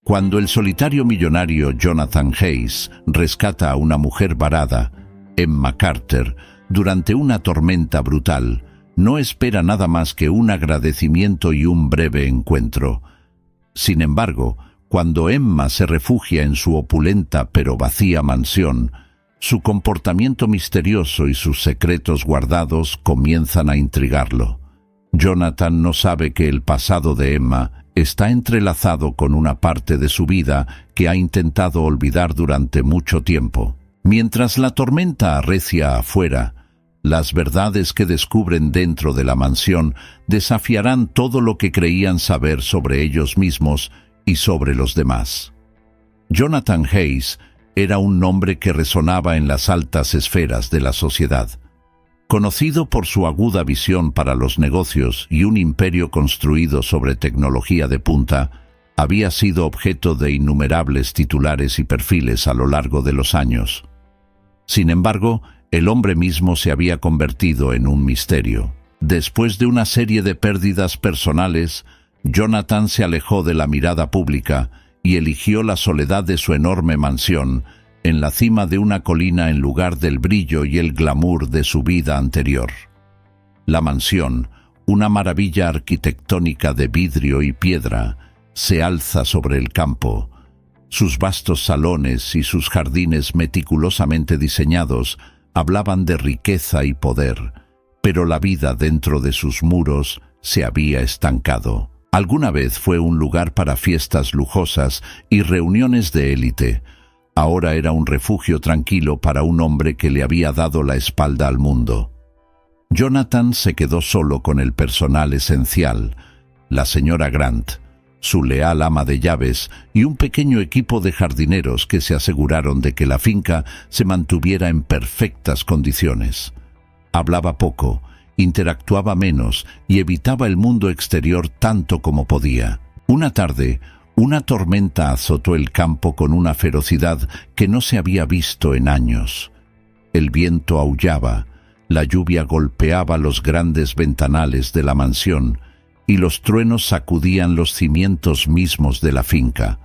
Cuando el solitario millonario Jonathan Hayes rescata a una mujer varada, Emma Carter, durante una tormenta brutal, no espera nada más que un agradecimiento y un breve encuentro. Sin embargo, cuando Emma se refugia en su opulenta pero vacía mansión, su comportamiento misterioso y sus secretos guardados comienzan a intrigarlo. Jonathan no sabe que el pasado de Emma está entrelazado con una parte de su vida que ha intentado olvidar durante mucho tiempo. Mientras la tormenta arrecia afuera, las verdades que descubren dentro de la mansión desafiarán todo lo que creían saber sobre ellos mismos y sobre los demás. Jonathan Hayes era un nombre que resonaba en las altas esferas de la sociedad. Conocido por su aguda visión para los negocios y un imperio construido sobre tecnología de punta, había sido objeto de innumerables titulares y perfiles a lo largo de los años. Sin embargo, el hombre mismo se había convertido en un misterio. Después de una serie de pérdidas personales, Jonathan se alejó de la mirada pública y eligió la soledad de su enorme mansión en la cima de una colina en lugar del brillo y el glamour de su vida anterior. La mansión, una maravilla arquitectónica de vidrio y piedra, se alza sobre el campo. Sus vastos salones y sus jardines meticulosamente diseñados hablaban de riqueza y poder, pero la vida dentro de sus muros se había estancado. Alguna vez fue un lugar para fiestas lujosas y reuniones de élite. Ahora era un refugio tranquilo para un hombre que le había dado la espalda al mundo. Jonathan se quedó solo con el personal esencial, la señora Grant, su leal ama de llaves y un pequeño equipo de jardineros que se aseguraron de que la finca se mantuviera en perfectas condiciones. Hablaba poco, interactuaba menos y evitaba el mundo exterior tanto como podía. Una tarde, una tormenta azotó el campo con una ferocidad que no se había visto en años. El viento aullaba, la lluvia golpeaba los grandes ventanales de la mansión y los truenos sacudían los cimientos mismos de la finca.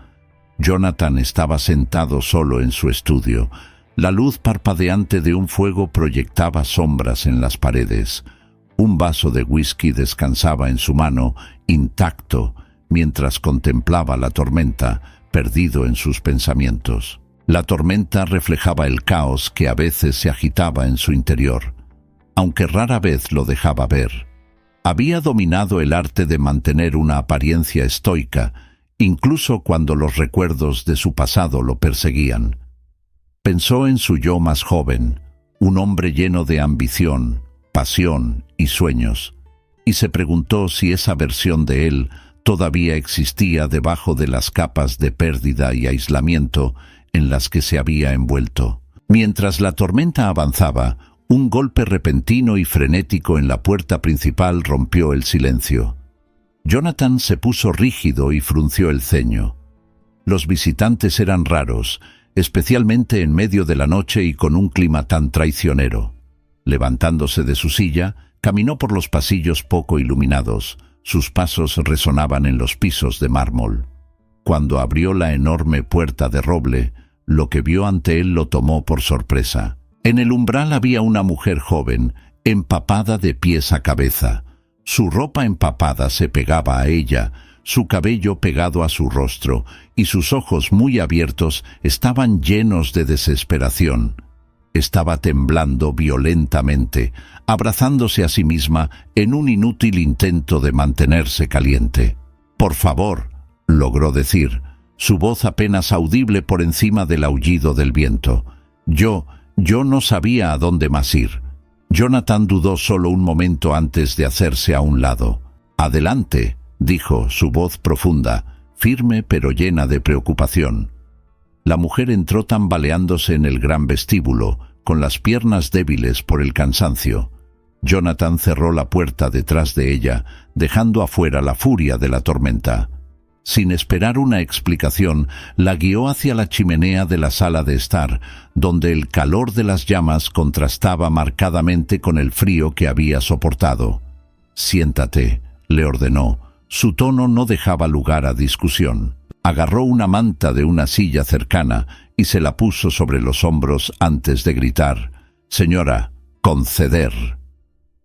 Jonathan estaba sentado solo en su estudio. La luz parpadeante de un fuego proyectaba sombras en las paredes. Un vaso de whisky descansaba en su mano, intacto, mientras contemplaba la tormenta, perdido en sus pensamientos. La tormenta reflejaba el caos que a veces se agitaba en su interior, aunque rara vez lo dejaba ver. Había dominado el arte de mantener una apariencia estoica, incluso cuando los recuerdos de su pasado lo perseguían. Pensó en su yo más joven, un hombre lleno de ambición, pasión y sueños, y se preguntó si esa versión de él todavía existía debajo de las capas de pérdida y aislamiento en las que se había envuelto. Mientras la tormenta avanzaba, un golpe repentino y frenético en la puerta principal rompió el silencio. Jonathan se puso rígido y frunció el ceño. Los visitantes eran raros, especialmente en medio de la noche y con un clima tan traicionero. Levantándose de su silla, caminó por los pasillos poco iluminados. Sus pasos resonaban en los pisos de mármol. Cuando abrió la enorme puerta de roble, lo que vio ante él lo tomó por sorpresa. En el umbral había una mujer joven, empapada de pies a cabeza. Su ropa empapada se pegaba a ella, su cabello pegado a su rostro, y sus ojos muy abiertos estaban llenos de desesperación. Estaba temblando violentamente, abrazándose a sí misma en un inútil intento de mantenerse caliente. «Por favor», logró decir, su voz apenas audible por encima del aullido del viento. Yo no sabía a dónde más ir». Jonathan dudó solo un momento antes de hacerse a un lado. «Adelante», dijo, su voz profunda, firme pero llena de preocupación. La mujer entró tambaleándose en el gran vestíbulo, con las piernas débiles por el cansancio. Jonathan cerró la puerta detrás de ella, dejando afuera la furia de la tormenta. Sin esperar una explicación, la guió hacia la chimenea de la sala de estar, donde el calor de las llamas contrastaba marcadamente con el frío que había soportado. «Siéntate», le ordenó. Su tono no dejaba lugar a discusión. Agarró una manta de una silla cercana y se la puso sobre los hombros antes de gritar: «Señora, conceder».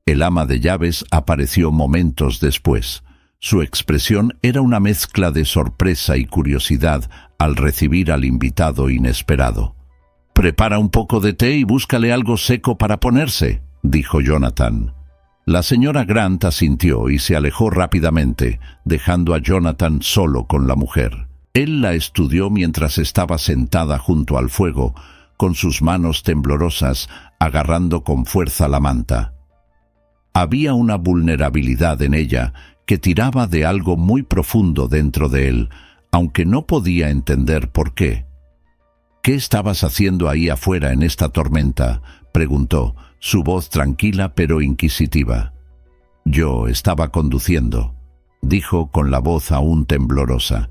El ama de llaves apareció momentos después. Su expresión era una mezcla de sorpresa y curiosidad al recibir al invitado inesperado. «Prepara un poco de té y búscale algo seco para ponerse», dijo Jonathan. La señora Grant asintió y se alejó rápidamente, dejando a Jonathan solo con la mujer. Él la estudió mientras estaba sentada junto al fuego, con sus manos temblorosas, agarrando con fuerza la manta. Había una vulnerabilidad en ella que tiraba de algo muy profundo dentro de él, aunque no podía entender por qué. «¿Qué estabas haciendo ahí afuera en esta tormenta?», preguntó, su voz tranquila pero inquisitiva. «Yo estaba conduciendo», dijo con la voz aún temblorosa.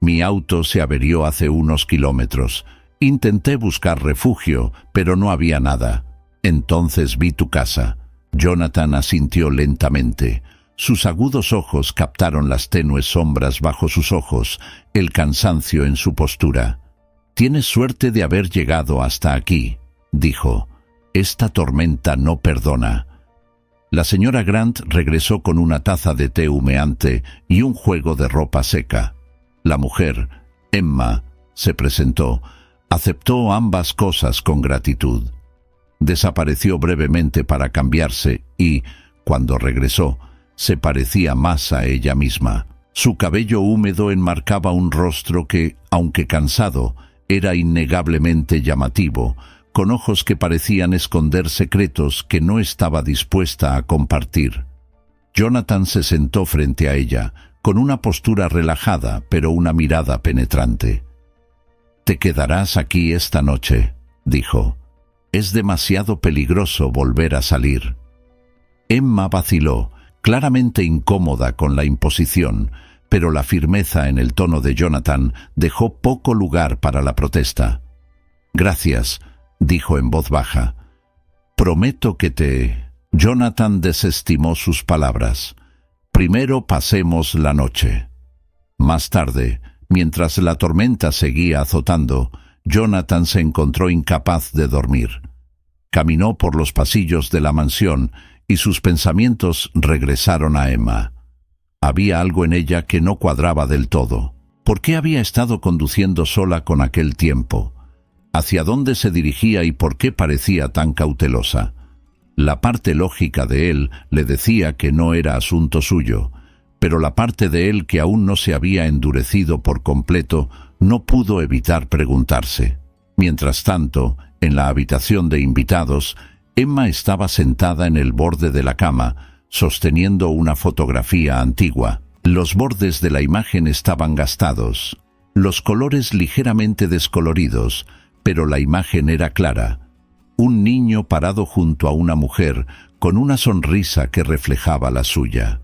«Mi auto se averió hace unos kilómetros. Intenté buscar refugio, pero no había nada. Entonces vi tu casa». Jonathan asintió lentamente. Sus agudos ojos captaron las tenues sombras bajo sus ojos, el cansancio en su postura. «Tienes suerte de haber llegado hasta aquí», dijo. «Esta tormenta no perdona». La señora Grant regresó con una taza de té humeante y un juego de ropa seca. La mujer, Emma, se presentó. Aceptó ambas cosas con gratitud. Desapareció brevemente para cambiarse y, cuando regresó, se parecía más a ella misma. Su cabello húmedo enmarcaba un rostro que, aunque cansado, era innegablemente llamativo, con ojos que parecían esconder secretos que no estaba dispuesta a compartir. Jonathan se sentó frente a ella, con una postura relajada, pero una mirada penetrante. «Te quedarás aquí esta noche», dijo. «Es demasiado peligroso volver a salir». Emma vaciló, claramente incómoda con la imposición, pero la firmeza en el tono de Jonathan dejó poco lugar para la protesta. «Gracias», dijo en voz baja. «Prometo que te...». Jonathan desestimó sus palabras. «Primero pasemos la noche». Más tarde, mientras la tormenta seguía azotando, Jonathan se encontró incapaz de dormir. Caminó por los pasillos de la mansión y sus pensamientos regresaron a Emma. Había algo en ella que no cuadraba del todo. ¿Por qué había estado conduciendo sola con aquel tiempo? ¿Hacia dónde se dirigía y por qué parecía tan cautelosa? La parte lógica de él le decía que no era asunto suyo, pero la parte de él que aún no se había endurecido por completo no pudo evitar preguntarse. Mientras tanto, en la habitación de invitados, Emma estaba sentada en el borde de la cama, sosteniendo una fotografía antigua. Los bordes de la imagen estaban gastados, los colores ligeramente descoloridos, pero la imagen era clara. Un niño parado junto a una mujer con una sonrisa que reflejaba la suya.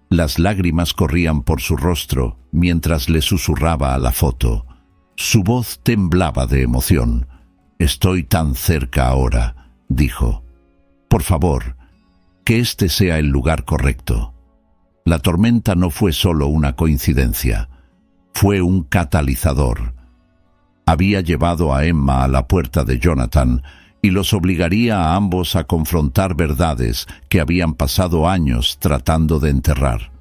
Las lágrimas corrían por su rostro mientras le susurraba a la foto. Su voz temblaba de emoción. «Estoy tan cerca ahora», dijo. «Por favor, que este sea el lugar correcto». La tormenta no fue solo una coincidencia, fue un catalizador. Había llevado a Emma a la puerta de Jonathan y los obligaría a ambos a confrontar verdades que habían pasado años tratando de enterrar.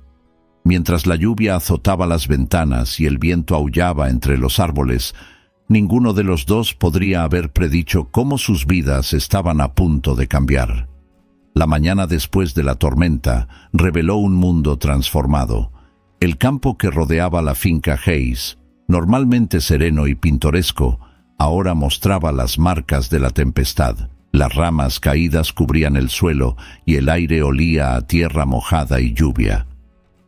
Mientras la lluvia azotaba las ventanas y el viento aullaba entre los árboles, ninguno de los dos podría haber predicho cómo sus vidas estaban a punto de cambiar. La mañana después de la tormenta reveló un mundo transformado. El campo que rodeaba la finca Hayes, normalmente sereno y pintoresco, ahora mostraba las marcas de la tempestad. Las ramas caídas cubrían el suelo y el aire olía a tierra mojada y lluvia.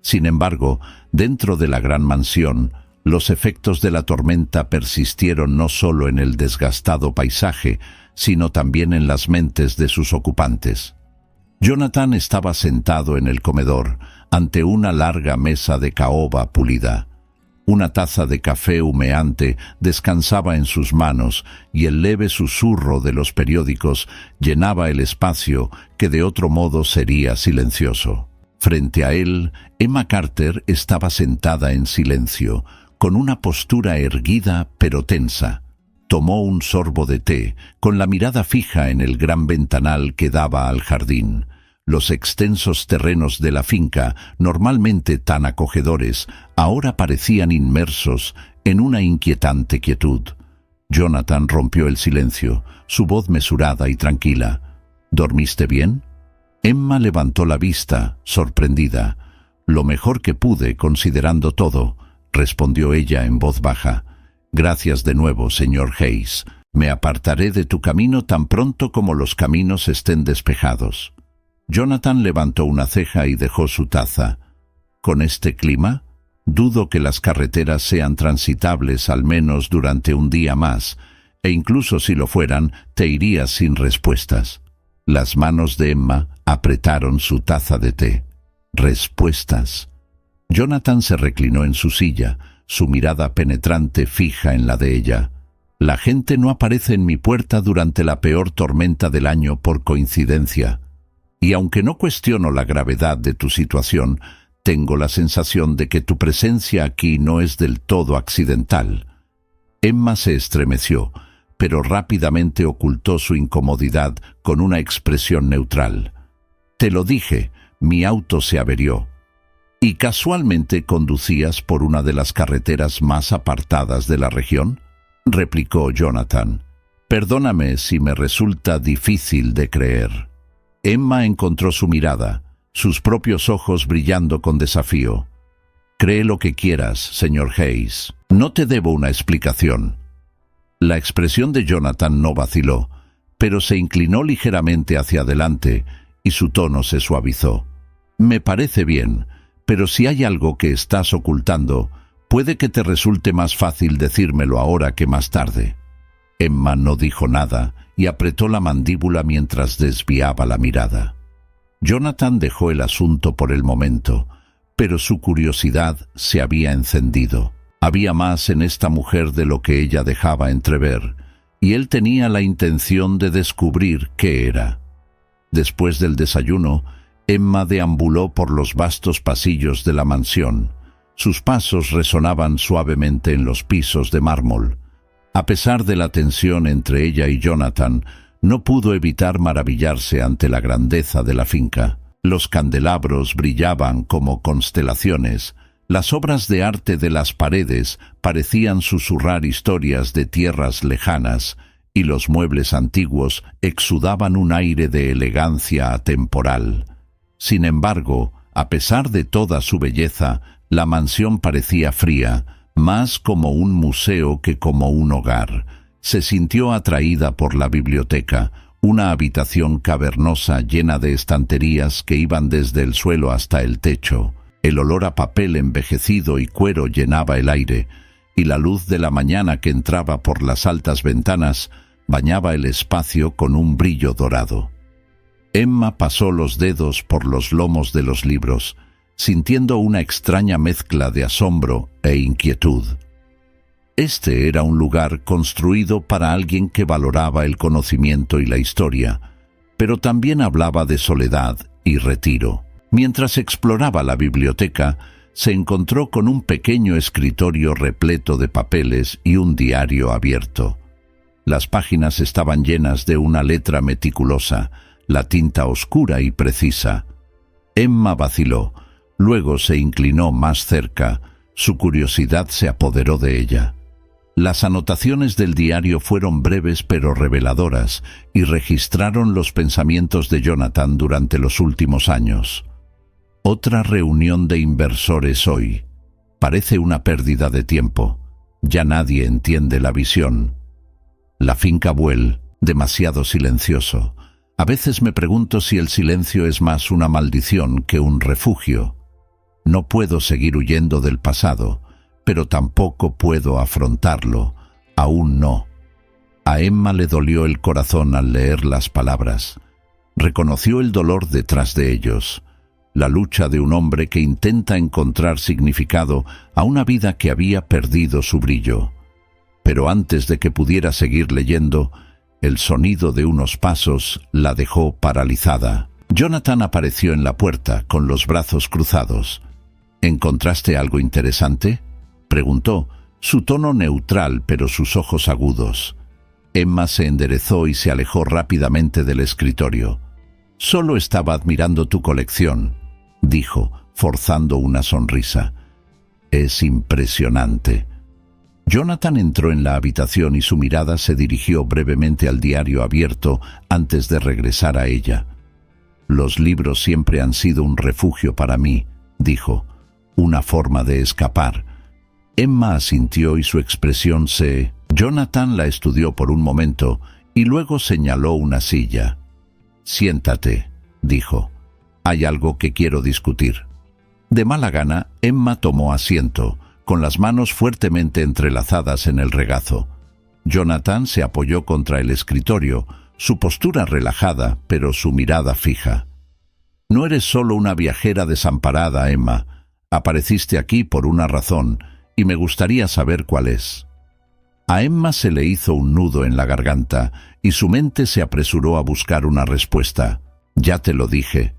Sin embargo, dentro de la gran mansión, los efectos de la tormenta persistieron no solo en el desgastado paisaje, sino también en las mentes de sus ocupantes. Jonathan estaba sentado en el comedor, ante una larga mesa de caoba pulida. Una taza de café humeante descansaba en sus manos y el leve susurro de los periódicos llenaba el espacio que de otro modo sería silencioso. Frente a él, Emma Carter estaba sentada en silencio, con una postura erguida pero tensa. Tomó un sorbo de té, con la mirada fija en el gran ventanal que daba al jardín. Los extensos terrenos de la finca, normalmente tan acogedores, ahora parecían inmersos en una inquietante quietud. Jonathan rompió el silencio, su voz mesurada y tranquila. ¿Dormiste bien? Emma levantó la vista, sorprendida. «Lo mejor que pude, considerando todo», respondió ella en voz baja. «Gracias de nuevo, señor Hayes. Me apartaré de tu camino tan pronto como los caminos estén despejados». Jonathan levantó una ceja y dejó su taza. «¿Con este clima? Dudo que las carreteras sean transitables al menos durante un día más, e incluso si lo fueran, te irías sin respuestas». Las manos de Emma apretaron su taza de té. «¿Respuestas?» Jonathan se reclinó en su silla, su mirada penetrante fija en la de ella. «La gente no aparece en mi puerta durante la peor tormenta del año por coincidencia. Y aunque no cuestiono la gravedad de tu situación, tengo la sensación de que tu presencia aquí no es del todo accidental». Emma se estremeció, pero rápidamente ocultó su incomodidad con una expresión neutral. «Te lo dije, mi auto se averió». «¿Y casualmente conducías por una de las carreteras más apartadas de la región?», replicó Jonathan. «Perdóname si me resulta difícil de creer». Emma encontró su mirada, sus propios ojos brillando con desafío. «Cree lo que quieras, señor Hayes. No te debo una explicación». La expresión de Jonathan no vaciló, pero se inclinó ligeramente hacia adelante y su tono se suavizó. «Me parece bien, pero si hay algo que estás ocultando, puede que te resulte más fácil decírmelo ahora que más tarde». Emma no dijo nada y apretó la mandíbula mientras desviaba la mirada. Jonathan dejó el asunto por el momento, pero su curiosidad se había encendido. Había más en esta mujer de lo que ella dejaba entrever, y él tenía la intención de descubrir qué era. Después del desayuno, Emma deambuló por los vastos pasillos de la mansión. Sus pasos resonaban suavemente en los pisos de mármol. A pesar de la tensión entre ella y Jonathan, no pudo evitar maravillarse ante la grandeza de la finca. Los candelabros brillaban como constelaciones, las obras de arte de las paredes parecían susurrar historias de tierras lejanas, y los muebles antiguos exudaban un aire de elegancia atemporal. Sin embargo, a pesar de toda su belleza, la mansión parecía fría, más como un museo que como un hogar. Se sintió atraída por la biblioteca, una habitación cavernosa llena de estanterías que iban desde el suelo hasta el techo. El olor a papel envejecido y cuero llenaba el aire, y la luz de la mañana que entraba por las altas ventanas bañaba el espacio con un brillo dorado. Emma pasó los dedos por los lomos de los libros, sintiendo una extraña mezcla de asombro e inquietud. Este era un lugar construido para alguien que valoraba el conocimiento y la historia, pero también hablaba de soledad y retiro. Mientras exploraba la biblioteca, se encontró con un pequeño escritorio repleto de papeles y un diario abierto. Las páginas estaban llenas de una letra meticulosa, la tinta oscura y precisa. Emma vaciló, luego se inclinó más cerca, su curiosidad se apoderó de ella. Las anotaciones del diario fueron breves pero reveladoras y registraron los pensamientos de Jonathan durante los últimos años. Otra reunión de inversores hoy. Parece una pérdida de tiempo. Ya nadie entiende la visión. La finca Buell, demasiado silencioso. A veces me pregunto si el silencio es más una maldición que un refugio. No puedo seguir huyendo del pasado, pero tampoco puedo afrontarlo. Aún no. A Emma le dolió el corazón al leer las palabras. Reconoció el dolor detrás de ellos. La lucha de un hombre que intenta encontrar significado a una vida que había perdido su brillo. Pero antes de que pudiera seguir leyendo, el sonido de unos pasos la dejó paralizada. Jonathan apareció en la puerta con los brazos cruzados. ¿Encontraste algo interesante? preguntó, su tono neutral pero sus ojos agudos. Emma se enderezó y se alejó rápidamente del escritorio. «Solo estaba admirando tu colección», dijo, forzando una sonrisa. «Es impresionante». Jonathan entró en la habitación y su mirada se dirigió brevemente al diario abierto antes de regresar a ella. «Los libros siempre han sido un refugio para mí», dijo, «una forma de escapar». Emma asintió y su expresión se... Jonathan la estudió por un momento y luego señaló una silla. «Siéntate», dijo. «Hay algo que quiero discutir». De mala gana, Emma tomó asiento, con las manos fuertemente entrelazadas en el regazo. Jonathan se apoyó contra el escritorio, su postura relajada, pero su mirada fija. «No eres solo una viajera desamparada, Emma. Apareciste aquí por una razón, y me gustaría saber cuál es». A Emma se le hizo un nudo en la garganta, y su mente se apresuró a buscar una respuesta. «Ya te lo dije».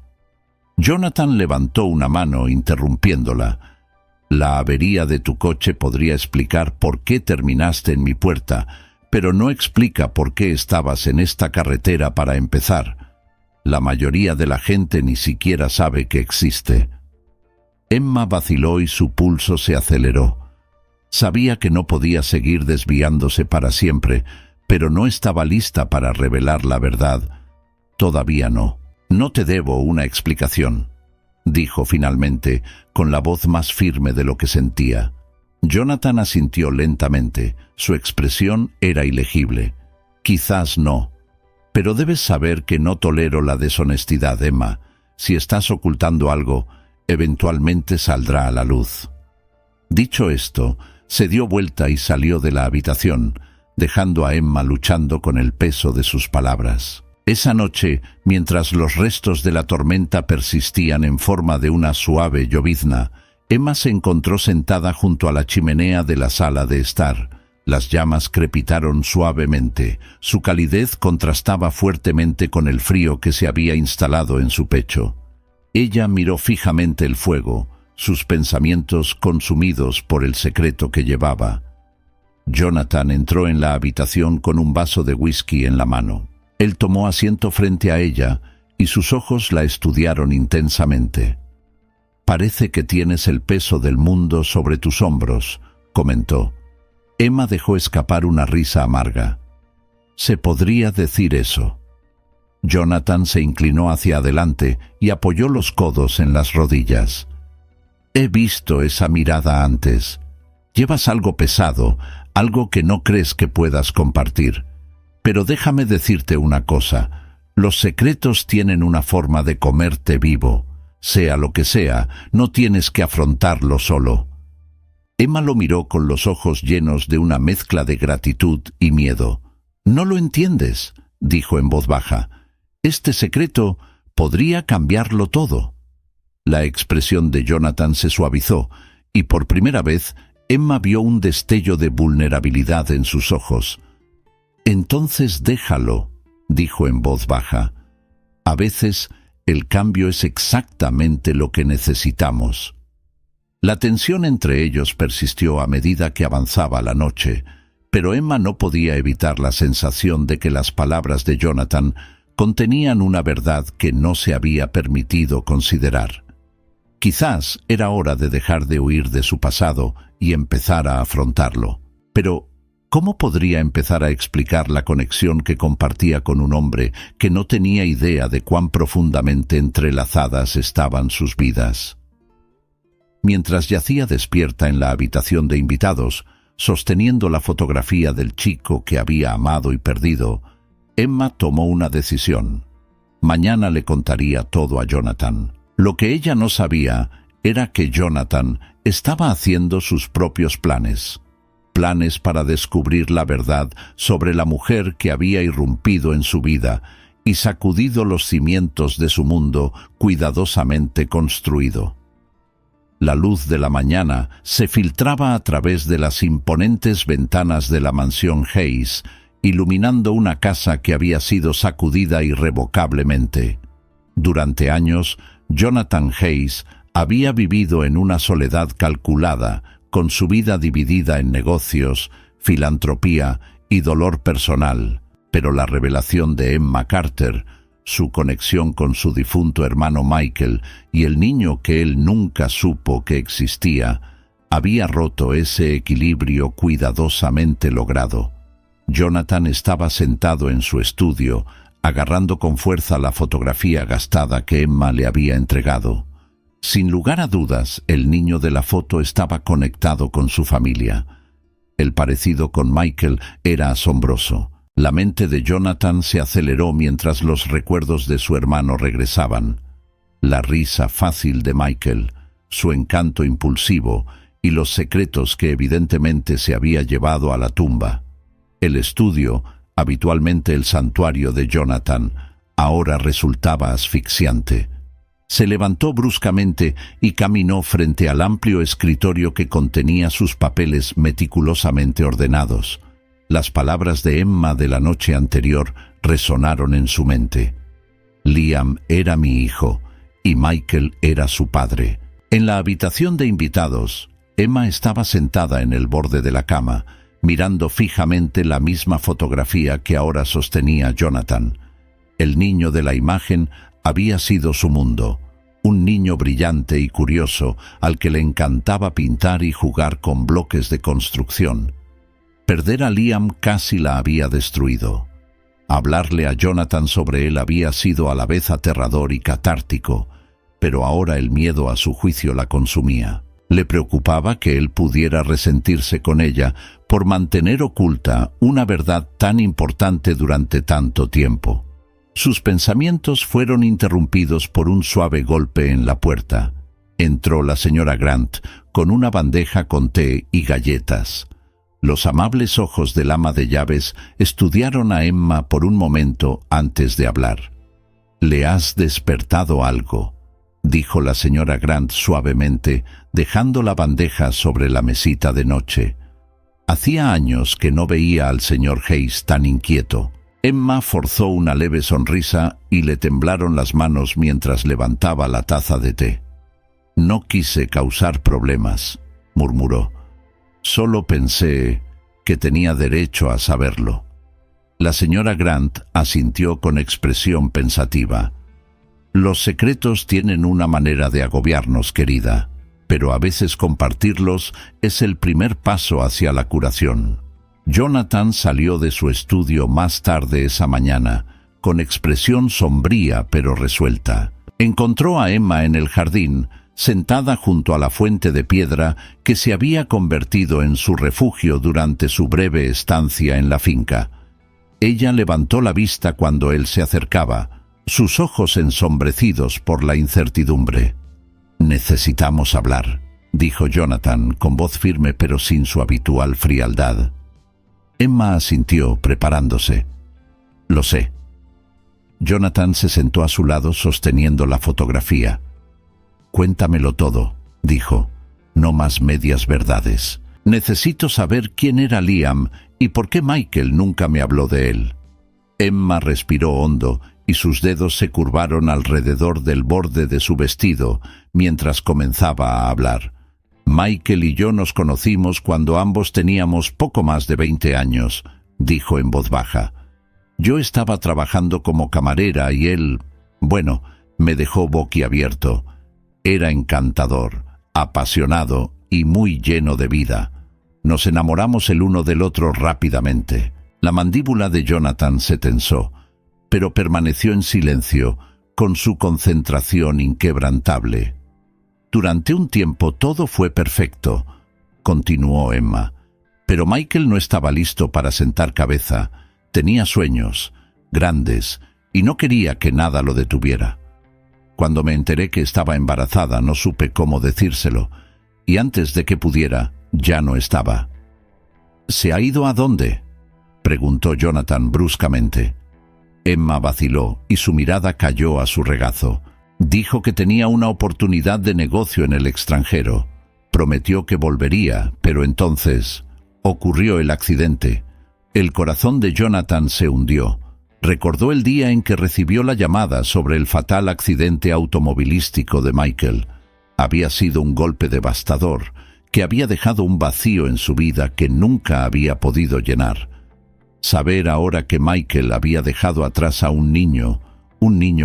Jonathan levantó una mano, interrumpiéndola. «La avería de tu coche podría explicar por qué terminaste en mi puerta, pero no explica por qué estabas en esta carretera para empezar. La mayoría de la gente ni siquiera sabe que existe». Emma vaciló y su pulso se aceleró. Sabía que no podía seguir desviándose para siempre, pero no estaba lista para revelar la verdad. «Todavía no. No te debo una explicación», dijo finalmente, con la voz más firme de lo que sentía. Jonathan asintió lentamente. Su expresión era ilegible. «Quizás no. Pero debes saber que no tolero la deshonestidad, Emma. Si estás ocultando algo, eventualmente saldrá a la luz». Dicho esto, se dio vuelta y salió de la habitación, dejando a Emma luchando con el peso de sus palabras. Esa noche, mientras los restos de la tormenta persistían en forma de una suave llovizna, Emma se encontró sentada junto a la chimenea de la sala de estar. Las llamas crepitaron suavemente. Su calidez contrastaba fuertemente con el frío que se había instalado en su pecho. Ella miró fijamente el fuego, sus pensamientos consumidos por el secreto que llevaba. Jonathan entró en la habitación con un vaso de whisky en la mano. Él tomó asiento frente a ella y sus ojos la estudiaron intensamente. «Parece que tienes el peso del mundo sobre tus hombros», comentó. Emma dejó escapar una risa amarga. «Se podría decir eso». Jonathan se inclinó hacia adelante y apoyó los codos en las rodillas. «He visto esa mirada antes. Llevas algo pesado, algo que no crees que puedas compartir. Pero déjame decirte una cosa. Los secretos tienen una forma de comerte vivo. Sea lo que sea, no tienes que afrontarlo solo». Emma lo miró con los ojos llenos de una mezcla de gratitud y miedo. «No lo entiendes», dijo en voz baja. «Este secreto podría cambiarlo todo». La expresión de Jonathan se suavizó, y por primera vez Emma vio un destello de vulnerabilidad en sus ojos. «Entonces déjalo», dijo en voz baja. «A veces el cambio es exactamente lo que necesitamos». La tensión entre ellos persistió a medida que avanzaba la noche, pero Emma no podía evitar la sensación de que las palabras de Jonathan contenían una verdad que no se había permitido considerar. Quizás era hora de dejar de huir de su pasado y empezar a afrontarlo. Pero, ¿cómo podría empezar a explicar la conexión que compartía con un hombre que no tenía idea de cuán profundamente entrelazadas estaban sus vidas? Mientras yacía despierta en la habitación de invitados, sosteniendo la fotografía del chico que había amado y perdido, Emma tomó una decisión. Mañana le contaría todo a Jonathan. Lo que ella no sabía era que Jonathan estaba haciendo sus propios planes. Planes para descubrir la verdad sobre la mujer que había irrumpido en su vida y sacudido los cimientos de su mundo cuidadosamente construido. La luz de la mañana se filtraba a través de las imponentes ventanas de la mansión Hayes, iluminando una casa que había sido sacudida irrevocablemente. Durante años, Jonathan Hayes había vivido en una soledad calculada, con su vida dividida en negocios, filantropía y dolor personal. Pero la revelación de Emma Carter, su conexión con su difunto hermano Michael y el niño que él nunca supo que existía, había roto ese equilibrio cuidadosamente logrado. Jonathan estaba sentado en su estudio, agarrando con fuerza la fotografía gastada que Emma le había entregado. Sin lugar a dudas, el niño de la foto estaba conectado con su familia. El parecido con Michael era asombroso. La mente de Jonathan se aceleró mientras los recuerdos de su hermano regresaban. La risa fácil de Michael, su encanto impulsivo y los secretos que evidentemente se había llevado a la tumba. El estudio, habitualmente el santuario de Jonathan, ahora resultaba asfixiante. Se levantó bruscamente y caminó frente al amplio escritorio que contenía sus papeles meticulosamente ordenados. Las palabras de Emma de la noche anterior resonaron en su mente. Liam era mi hijo y Michael era su padre. En la habitación de invitados, Emma estaba sentada en el borde de la cama, mirando fijamente la misma fotografía que ahora sostenía Jonathan. El niño de la imagen había sido su mundo, un niño brillante y curioso al que le encantaba pintar y jugar con bloques de construcción. Perder a Liam casi la había destruido. Hablarle a Jonathan sobre él había sido a la vez aterrador y catártico, pero ahora el miedo a su juicio la consumía. Le preocupaba que él pudiera resentirse con ella por mantener oculta una verdad tan importante durante tanto tiempo. Sus pensamientos fueron interrumpidos por un suave golpe en la puerta. Entró la señora Grant con una bandeja con té y galletas. Los amables ojos del ama de llaves estudiaron a Emma por un momento antes de hablar. «Le has despertado algo», dijo la señora Grant suavemente, dejando la bandeja sobre la mesita de noche. Hacía años que no veía al señor Hayes tan inquieto. Emma forzó una leve sonrisa y le temblaron las manos mientras levantaba la taza de té. «No quise causar problemas», murmuró. «Solo pensé que tenía derecho a saberlo». La señora Grant asintió con expresión pensativa. «Los secretos tienen una manera de agobiarnos, querida, pero a veces compartirlos es el primer paso hacia la curación». Jonathan salió de su estudio más tarde esa mañana, con expresión sombría pero resuelta. Encontró a Emma en el jardín, sentada junto a la fuente de piedra que se había convertido en su refugio durante su breve estancia en la finca. Ella levantó la vista cuando él se acercaba, sus ojos ensombrecidos por la incertidumbre. «Necesitamos hablar», dijo Jonathan con voz firme pero sin su habitual frialdad. Emma asintió, preparándose. «Lo sé». Jonathan se sentó a su lado sosteniendo la fotografía. «Cuéntamelo todo», dijo. «No más medias verdades. Necesito saber quién era Liam y por qué Michael nunca me habló de él». Emma respiró hondo y sus dedos se curvaron alrededor del borde de su vestido mientras comenzaba a hablar. «Michael y yo nos conocimos cuando ambos teníamos poco más de 20 años», dijo en voz baja. «Yo estaba trabajando como camarera y él, bueno, me dejó boquiabierto. Era encantador, apasionado y muy lleno de vida. Nos enamoramos el uno del otro rápidamente». La mandíbula de Jonathan se tensó, pero permaneció en silencio, con su concentración inquebrantable. «Durante un tiempo todo fue perfecto», continuó Emma, «pero Michael no estaba listo para sentar cabeza. Tenía sueños, grandes, y no quería que nada lo detuviera. Cuando me enteré que estaba embarazada no supe cómo decírselo, y antes de que pudiera, ya no estaba». «¿Se ha ido a dónde?», preguntó Jonathan bruscamente. Emma vaciló y su mirada cayó a su regazo. Dijo que tenía una oportunidad de negocio en el extranjero. Prometió que volvería, pero entonces ocurrió el accidente. El corazón de Jonathan se hundió. Recordó el día en que recibió la llamada sobre el fatal accidente automovilístico de Michael. Había sido un golpe devastador que había dejado un vacío en su vida que nunca había podido llenar. Saber ahora que Michael había dejado atrás a un niño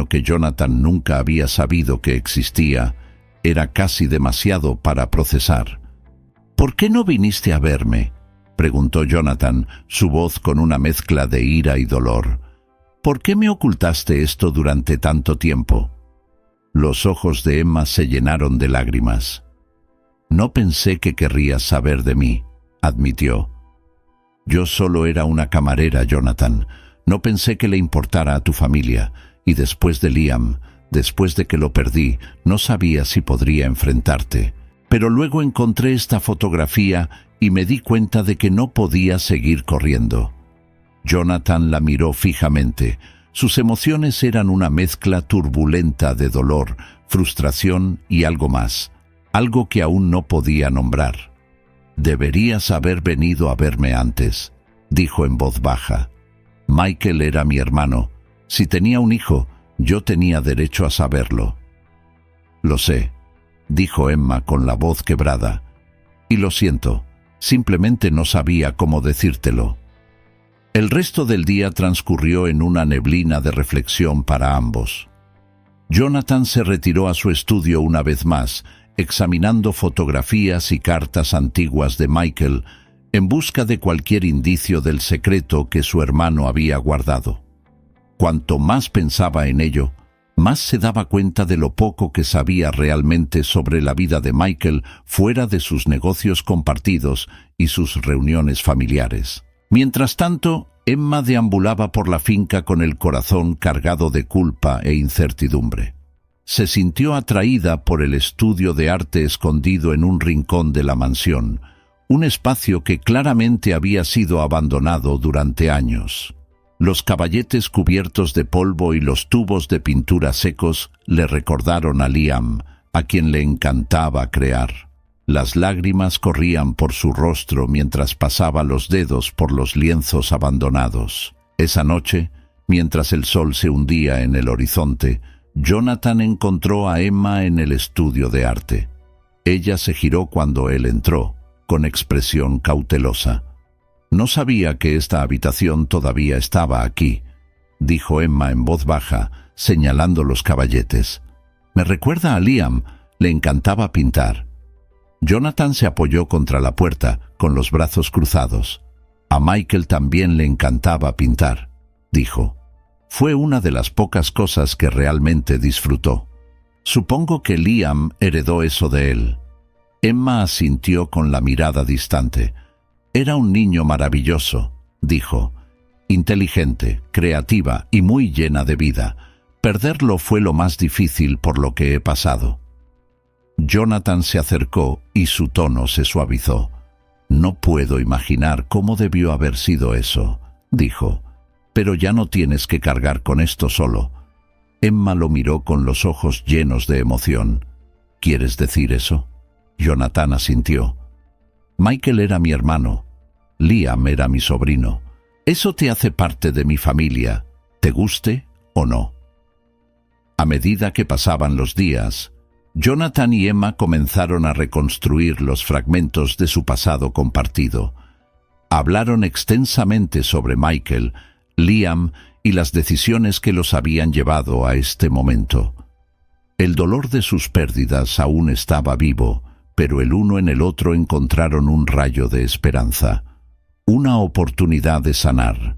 que Jonathan nunca había sabido que existía, era casi demasiado para procesar. «¿Por qué no viniste a verme?», preguntó Jonathan, su voz con una mezcla de ira y dolor. «¿Por qué me ocultaste esto durante tanto tiempo?». Los ojos de Emma se llenaron de lágrimas. «No pensé que querrías saber de mí», admitió. «Yo solo era una camarera, Jonathan. No pensé que le importara a tu familia. Y después de Liam, después de que lo perdí, no sabía si podría enfrentarte. Pero luego encontré esta fotografía y me di cuenta de que no podía seguir corriendo». Jonathan la miró fijamente. Sus emociones eran una mezcla turbulenta de dolor, frustración y algo más, algo que aún no podía nombrar. «Deberías haber venido a verme antes», dijo en voz baja. «Michael era mi hermano. Si tenía un hijo, yo tenía derecho a saberlo». «Lo sé», dijo Emma con la voz quebrada. «Y lo siento, simplemente no sabía cómo decírtelo». El resto del día transcurrió en una neblina de reflexión para ambos. Jonathan se retiró a su estudio una vez más, examinando fotografías y cartas antiguas de Michael en busca de cualquier indicio del secreto que su hermano había guardado. Cuanto más pensaba en ello, más se daba cuenta de lo poco que sabía realmente sobre la vida de Michael fuera de sus negocios compartidos y sus reuniones familiares. Mientras tanto, Emma deambulaba por la finca con el corazón cargado de culpa e incertidumbre. Se sintió atraída por el estudio de arte escondido en un rincón de la mansión, un espacio que claramente había sido abandonado durante años. Los caballetes cubiertos de polvo y los tubos de pintura secos le recordaron a Liam, a quien le encantaba crear. Las lágrimas corrían por su rostro mientras pasaba los dedos por los lienzos abandonados. Esa noche, mientras el sol se hundía en el horizonte, Jonathan encontró a Emma en el estudio de arte. Ella se giró cuando él entró, con expresión cautelosa. «No sabía que esta habitación todavía estaba aquí», dijo Emma en voz baja, señalando los caballetes. «Me recuerda a Liam, le encantaba pintar». Jonathan se apoyó contra la puerta, con los brazos cruzados. «A Michael también le encantaba pintar», dijo. «Fue una de las pocas cosas que realmente disfrutó. Supongo que Liam heredó eso de él». Emma asintió con la mirada distante. «Era un niño maravilloso», dijo. «Inteligente, creativa y muy llena de vida. Perderlo fue lo más difícil por lo que he pasado». Jonathan se acercó y su tono se suavizó. «No puedo imaginar cómo debió haber sido eso», dijo. «Pero ya no tienes que cargar con esto solo». Emma lo miró con los ojos llenos de emoción. «¿Quieres decir eso?». Jonathan asintió. «Michael era mi hermano. Liam era mi sobrino. Eso te hace parte de mi familia, te guste o no». A medida que pasaban los días, Jonathan y Emma comenzaron a reconstruir los fragmentos de su pasado compartido. Hablaron extensamente sobre Michael, Liam y las decisiones que los habían llevado a este momento. El dolor de sus pérdidas aún estaba vivo, pero el uno en el otro encontraron un rayo de esperanza, una oportunidad de sanar.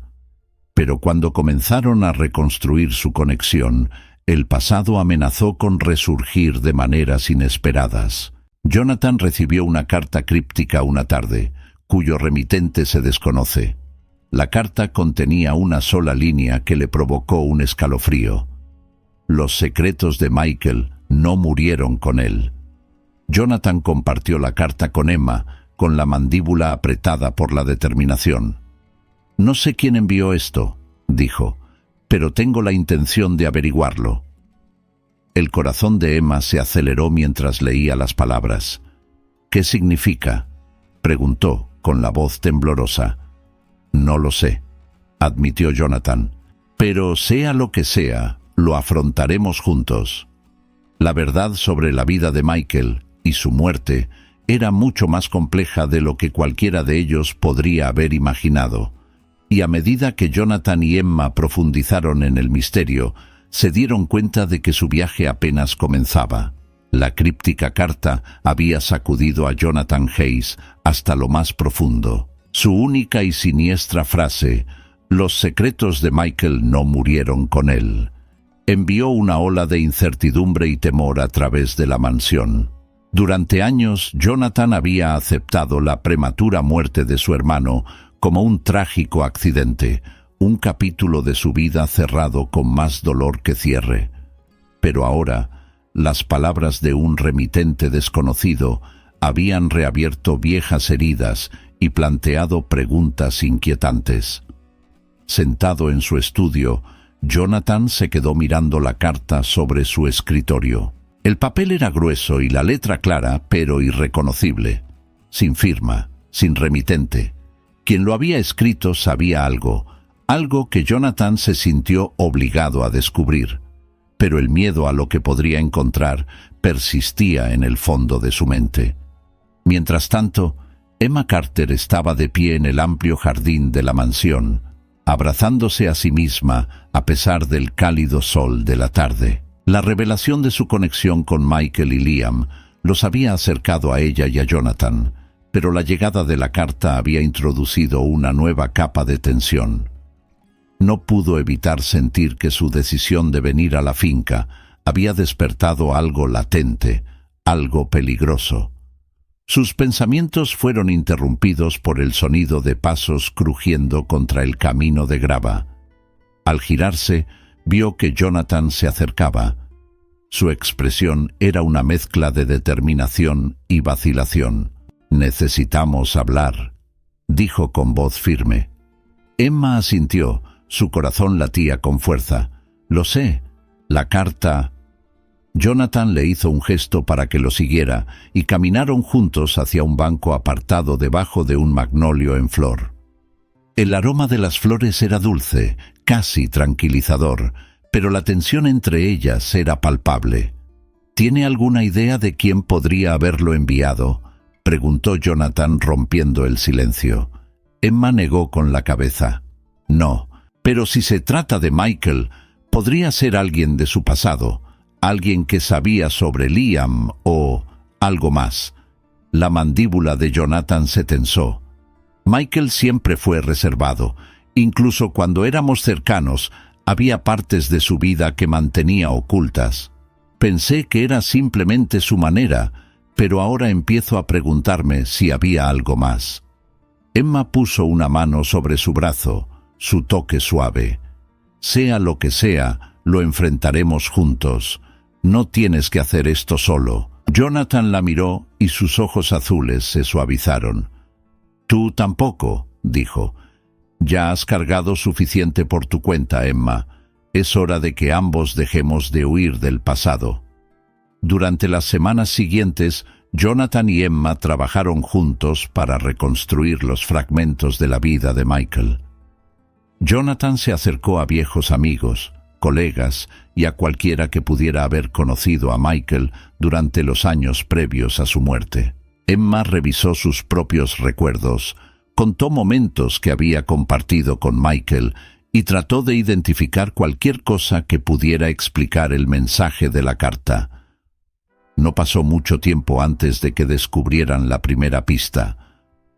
Pero cuando comenzaron a reconstruir su conexión, el pasado amenazó con resurgir de maneras inesperadas. Jonathan recibió una carta críptica una tarde, cuyo remitente se desconoce. La carta contenía una sola línea que le provocó un escalofrío. Los secretos de Michael no murieron con él. Jonathan compartió la carta con Emma, con la mandíbula apretada por la determinación. «No sé quién envió esto», dijo, «pero tengo la intención de averiguarlo». El corazón de Emma se aceleró mientras leía las palabras. «¿Qué significa?», preguntó, con la voz temblorosa. «No lo sé», admitió Jonathan, «pero sea lo que sea, lo afrontaremos juntos. La verdad sobre la vida de Michael y su muerte era mucho más compleja de lo que cualquiera de ellos podría haber imaginado. Y a medida que Jonathan y Emma profundizaron en el misterio, se dieron cuenta de que su viaje apenas comenzaba. La críptica carta había sacudido a Jonathan Hayes hasta lo más profundo. Su única y siniestra frase, «Los secretos de Michael no murieron con él», envió una ola de incertidumbre y temor a través de la mansión. Durante años, Jonathan había aceptado la prematura muerte de su hermano como un trágico accidente, un capítulo de su vida cerrado con más dolor que cierre. Pero ahora, las palabras de un remitente desconocido habían reabierto viejas heridas y planteado preguntas inquietantes. Sentado en su estudio, Jonathan se quedó mirando la carta sobre su escritorio. El papel era grueso y la letra clara, pero irreconocible. Sin firma, sin remitente. Quien lo había escrito sabía algo que Jonathan se sintió obligado a descubrir. Pero el miedo a lo que podría encontrar persistía en el fondo de su mente. Mientras tanto, Emma Carter estaba de pie en el amplio jardín de la mansión, abrazándose a sí misma a pesar del cálido sol de la tarde. La revelación de su conexión con Michael y Liam los había acercado a ella y a Jonathan, pero la llegada de la carta había introducido una nueva capa de tensión. No pudo evitar sentir que su decisión de venir a la finca había despertado algo latente, algo peligroso. Sus pensamientos fueron interrumpidos por el sonido de pasos crujiendo contra el camino de grava. Al girarse, vio que Jonathan se acercaba. Su expresión era una mezcla de determinación y vacilación. «Necesitamos hablar», dijo con voz firme. Emma asintió, su corazón latía con fuerza. «Lo sé, la carta...» Jonathan le hizo un gesto para que lo siguiera y caminaron juntos hacia un banco apartado debajo de un magnolio en flor. El aroma de las flores era dulce, casi tranquilizador, pero la tensión entre ellas era palpable. «¿Tiene alguna idea de quién podría haberlo enviado?», preguntó Jonathan rompiendo el silencio. Emma negó con la cabeza. «No, pero si se trata de Michael, podría ser alguien de su pasado». Alguien que sabía sobre Liam o algo más. La mandíbula de Jonathan se tensó. Michael siempre fue reservado. Incluso cuando éramos cercanos, había partes de su vida que mantenía ocultas. Pensé que era simplemente su manera, pero ahora empiezo a preguntarme si había algo más. Emma puso una mano sobre su brazo, su toque suave. «Sea lo que sea, lo enfrentaremos juntos. No tienes que hacer esto solo». Jonathan la miró y sus ojos azules se suavizaron. «Tú tampoco», dijo. «Ya has cargado suficiente por tu cuenta, Emma. Es hora de que ambos dejemos de huir del pasado». Durante las semanas siguientes, Jonathan y Emma trabajaron juntos para reconstruir los fragmentos de la vida de Michael. Jonathan se acercó a viejos amigos, colegas y a cualquiera que pudiera haber conocido a Michael durante los años previos a su muerte. Emma revisó sus propios recuerdos, contó momentos que había compartido con Michael y trató de identificar cualquier cosa que pudiera explicar el mensaje de la carta. No pasó mucho tiempo antes de que descubrieran la primera pista,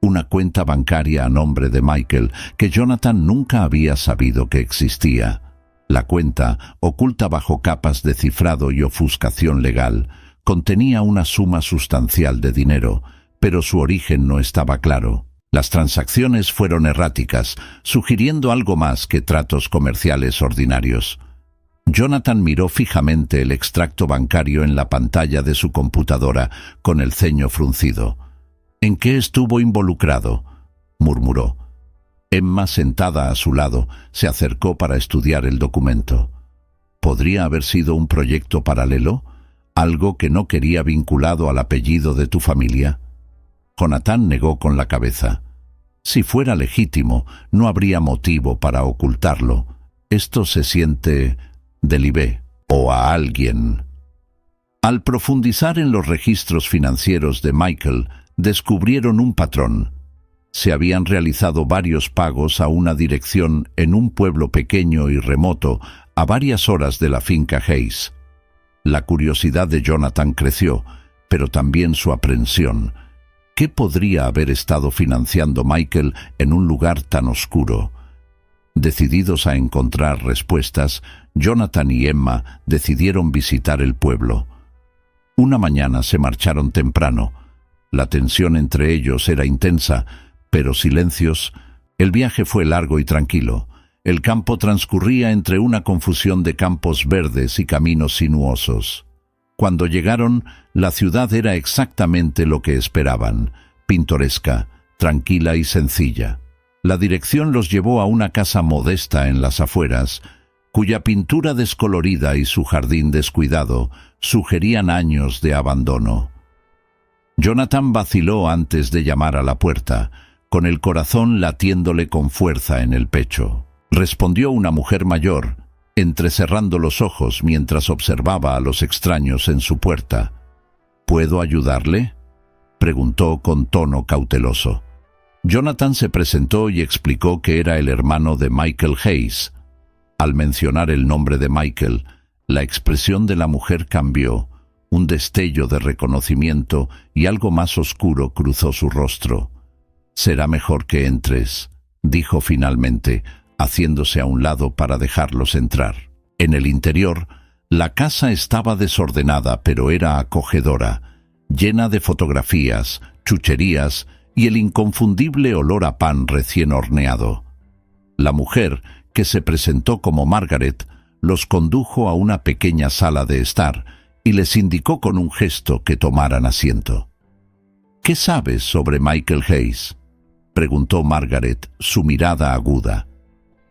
una cuenta bancaria a nombre de Michael que Jonathan nunca había sabido que existía. La cuenta, oculta bajo capas de cifrado y ofuscación legal, contenía una suma sustancial de dinero, pero su origen no estaba claro. Las transacciones fueron erráticas, sugiriendo algo más que tratos comerciales ordinarios. Jonathan miró fijamente el extracto bancario en la pantalla de su computadora, con el ceño fruncido. «¿En qué estuvo involucrado?», murmuró. Emma, sentada a su lado, se acercó para estudiar el documento. ¿Podría haber sido un proyecto paralelo? ¿Algo que no quería vinculado al apellido de tu familia? Jonathan negó con la cabeza. Si fuera legítimo, no habría motivo para ocultarlo. Esto se siente de Libé o a alguien. Al profundizar en los registros financieros de Michael, descubrieron un patrón. Se habían realizado varios pagos a una dirección en un pueblo pequeño y remoto, a varias horas de la finca Hayes. La curiosidad de Jonathan creció, pero también su aprensión. ¿Qué podría haber estado financiando Michael en un lugar tan oscuro? Decididos a encontrar respuestas, Jonathan y Emma decidieron visitar el pueblo. Una mañana se marcharon temprano. La tensión entre ellos era intensa, pero silencios. El viaje fue largo y tranquilo. El campo transcurría entre una confusión de campos verdes y caminos sinuosos. Cuando llegaron, la ciudad era exactamente lo que esperaban: pintoresca, tranquila y sencilla. La dirección los llevó a una casa modesta en las afueras, cuya pintura descolorida y su jardín descuidado sugerían años de abandono. Jonathan vaciló antes de llamar a la puerta, con el corazón latiéndole con fuerza en el pecho. Respondió una mujer mayor, entrecerrando los ojos mientras observaba a los extraños en su puerta. ¿Puedo ayudarle?, preguntó con tono cauteloso. Jonathan se presentó y explicó que era el hermano de Michael Hayes. Al mencionar el nombre de Michael, la expresión de la mujer cambió. Un destello de reconocimiento y algo más oscuro cruzó su rostro. «Será mejor que entres», dijo finalmente, haciéndose a un lado para dejarlos entrar. En el interior, la casa estaba desordenada, pero era acogedora, llena de fotografías, chucherías y el inconfundible olor a pan recién horneado. La mujer, que se presentó como Margaret, los condujo a una pequeña sala de estar y les indicó con un gesto que tomaran asiento. «¿Qué sabes sobre Michael Hayes?», preguntó Margaret, su mirada aguda.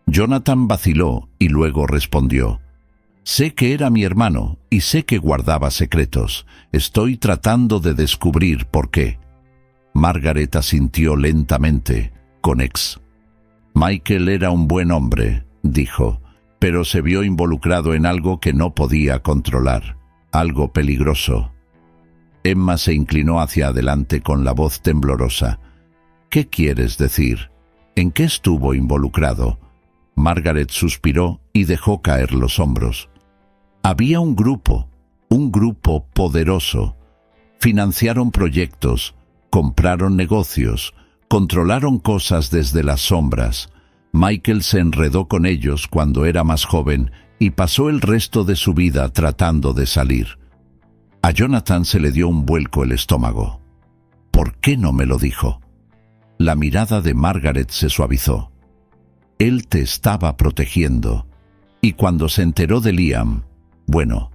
Jonathan vaciló y luego respondió: «Sé que era mi hermano y sé que guardaba secretos. Estoy tratando de descubrir por qué». Margaret asintió lentamente, con ex. «Michael era un buen hombre», dijo, «pero se vio involucrado en algo que no podía controlar, algo peligroso». Emma se inclinó hacia adelante con la voz temblorosa. «¿Qué quieres decir? ¿En qué estuvo involucrado?». Margaret suspiró y dejó caer los hombros. «Había un grupo poderoso. Financiaron proyectos, compraron negocios, controlaron cosas desde las sombras. Michael se enredó con ellos cuando era más joven y pasó el resto de su vida tratando de salir». A Jonathan se le dio un vuelco el estómago. «¿Por qué no me lo dijo?». La mirada de Margaret se suavizó. «Él te estaba protegiendo. Y cuando se enteró de Liam, bueno,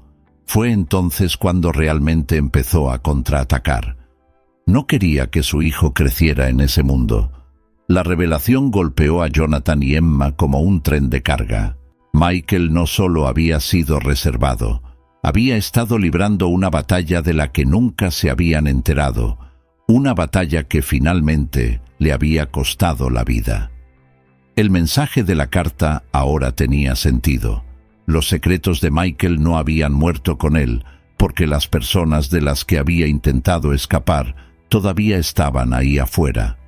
fue entonces cuando realmente empezó a contraatacar. No quería que su hijo creciera en ese mundo». La revelación golpeó a Jonathan y Emma como un tren de carga. Michael no solo había sido reservado, había estado librando una batalla de la que nunca se habían enterado, una batalla que finalmente le había costado la vida. El mensaje de la carta ahora tenía sentido. Los secretos de Michael no habían muerto con él, porque las personas de las que había intentado escapar todavía estaban ahí afuera.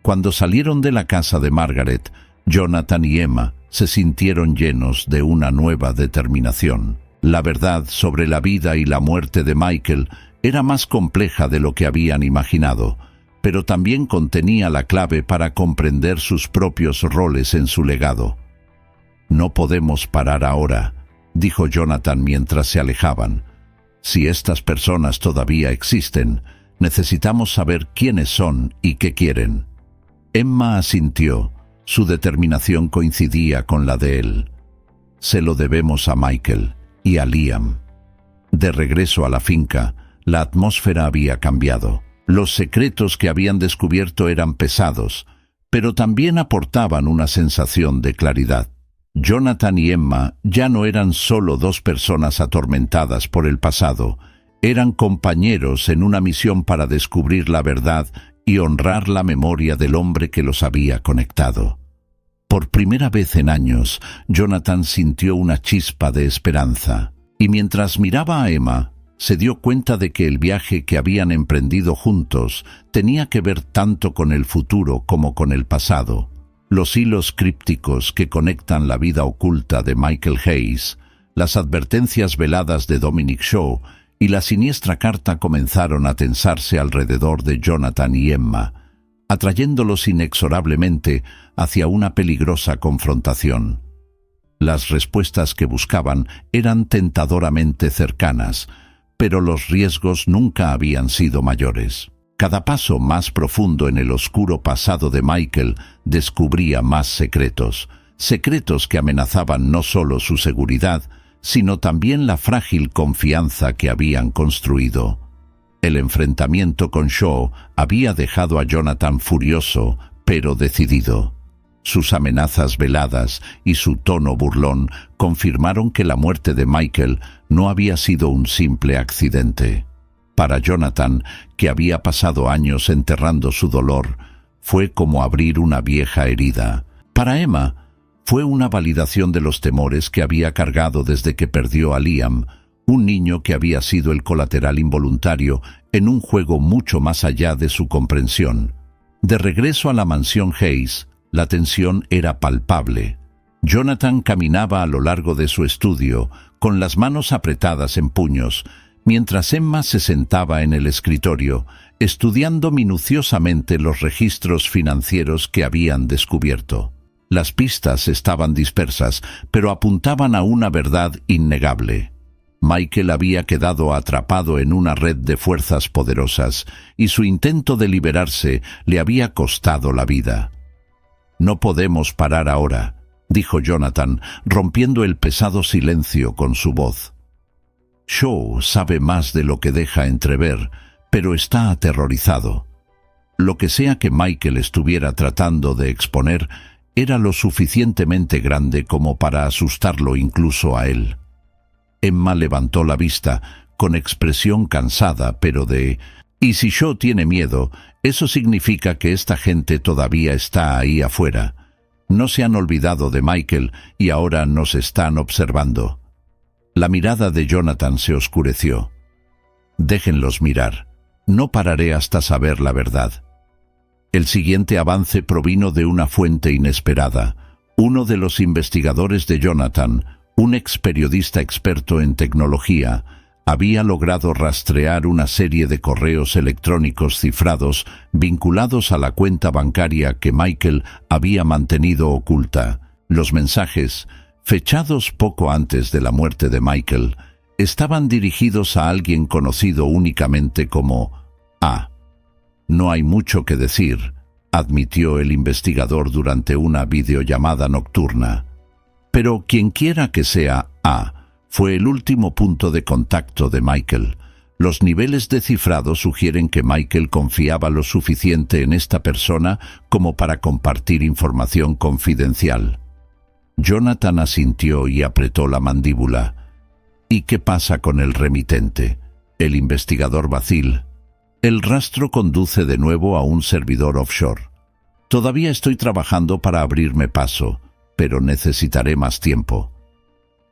Cuando salieron de la casa de Margaret, Jonathan y Emma se sintieron llenos de una nueva determinación. La verdad sobre la vida y la muerte de Michael era más compleja de lo que habían imaginado, pero también contenía la clave para comprender sus propios roles en su legado. «No podemos parar ahora», dijo Jonathan mientras se alejaban. «Si estas personas todavía existen, necesitamos saber quiénes son y qué quieren». Emma asintió. Su determinación coincidía con la de él. «Se lo debemos a Michael y a Liam». De regreso a la finca, la atmósfera había cambiado. Los secretos que habían descubierto eran pesados, pero también aportaban una sensación de claridad. Jonathan y Emma ya no eran solo dos personas atormentadas por el pasado, eran compañeros en una misión para descubrir la verdad y honrar la memoria del hombre que los había conectado. Por primera vez en años, Jonathan sintió una chispa de esperanza, y mientras miraba a Emma, se dio cuenta de que el viaje que habían emprendido juntos tenía que ver tanto con el futuro como con el pasado. Los hilos crípticos que conectan la vida oculta de Michael Hayes, las advertencias veladas de Dominic Shaw y la siniestra carta comenzaron a tensarse alrededor de Jonathan y Emma, atrayéndolos inexorablemente hacia una peligrosa confrontación. Las respuestas que buscaban eran tentadoramente cercanas, pero los riesgos nunca habían sido mayores. Cada paso más profundo en el oscuro pasado de Michael descubría más secretos, secretos que amenazaban no solo su seguridad, sino también la frágil confianza que habían construido. El enfrentamiento con Shaw había dejado a Jonathan furioso, pero decidido. Sus amenazas veladas y su tono burlón confirmaron que la muerte de Michael no había sido un simple accidente. Para Jonathan, que había pasado años enterrando su dolor, fue como abrir una vieja herida. Para Emma, fue una validación de los temores que había cargado desde que perdió a Liam, un niño que había sido el colateral involuntario en un juego mucho más allá de su comprensión. De regreso a la mansión Hayes, la tensión era palpable. Jonathan caminaba a lo largo de su estudio, con las manos apretadas en puños, mientras Emma se sentaba en el escritorio, estudiando minuciosamente los registros financieros que habían descubierto. Las pistas estaban dispersas, pero apuntaban a una verdad innegable. Michael había quedado atrapado en una red de fuerzas poderosas, y su intento de liberarse le había costado la vida. «No podemos parar ahora», dijo Jonathan, rompiendo el pesado silencio con su voz. «Shaw sabe más de lo que deja entrever, pero está aterrorizado. Lo que sea que Michael estuviera tratando de exponer era lo suficientemente grande como para asustarlo incluso a él». Emma levantó la vista, con expresión cansada, pero de «Y si Shaw tiene miedo, eso significa que esta gente todavía está ahí afuera. No se han olvidado de Michael y ahora nos están observando». La mirada de Jonathan se oscureció. «Déjenlos mirar. No pararé hasta saber la verdad». El siguiente avance provino de una fuente inesperada. Uno de los investigadores de Jonathan, un ex periodista experto en tecnología, había logrado rastrear una serie de correos electrónicos cifrados vinculados a la cuenta bancaria que Michael había mantenido oculta. Los mensajes, fechados poco antes de la muerte de Michael, estaban dirigidos a alguien conocido únicamente como A. «No hay mucho que decir», admitió el investigador durante una videollamada nocturna. Pero quienquiera que sea A, fue el último punto de contacto de Michael. Los niveles de cifrado sugieren que Michael confiaba lo suficiente en esta persona como para compartir información confidencial. Jonathan asintió y apretó la mandíbula. «¿Y qué pasa con el remitente?», el investigador vacil. «El rastro conduce de nuevo a un servidor offshore. Todavía estoy trabajando para abrirme paso, pero necesitaré más tiempo».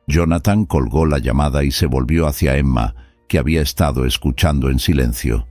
Jonathan colgó la llamada y se volvió hacia Emma, que había estado escuchando en silencio.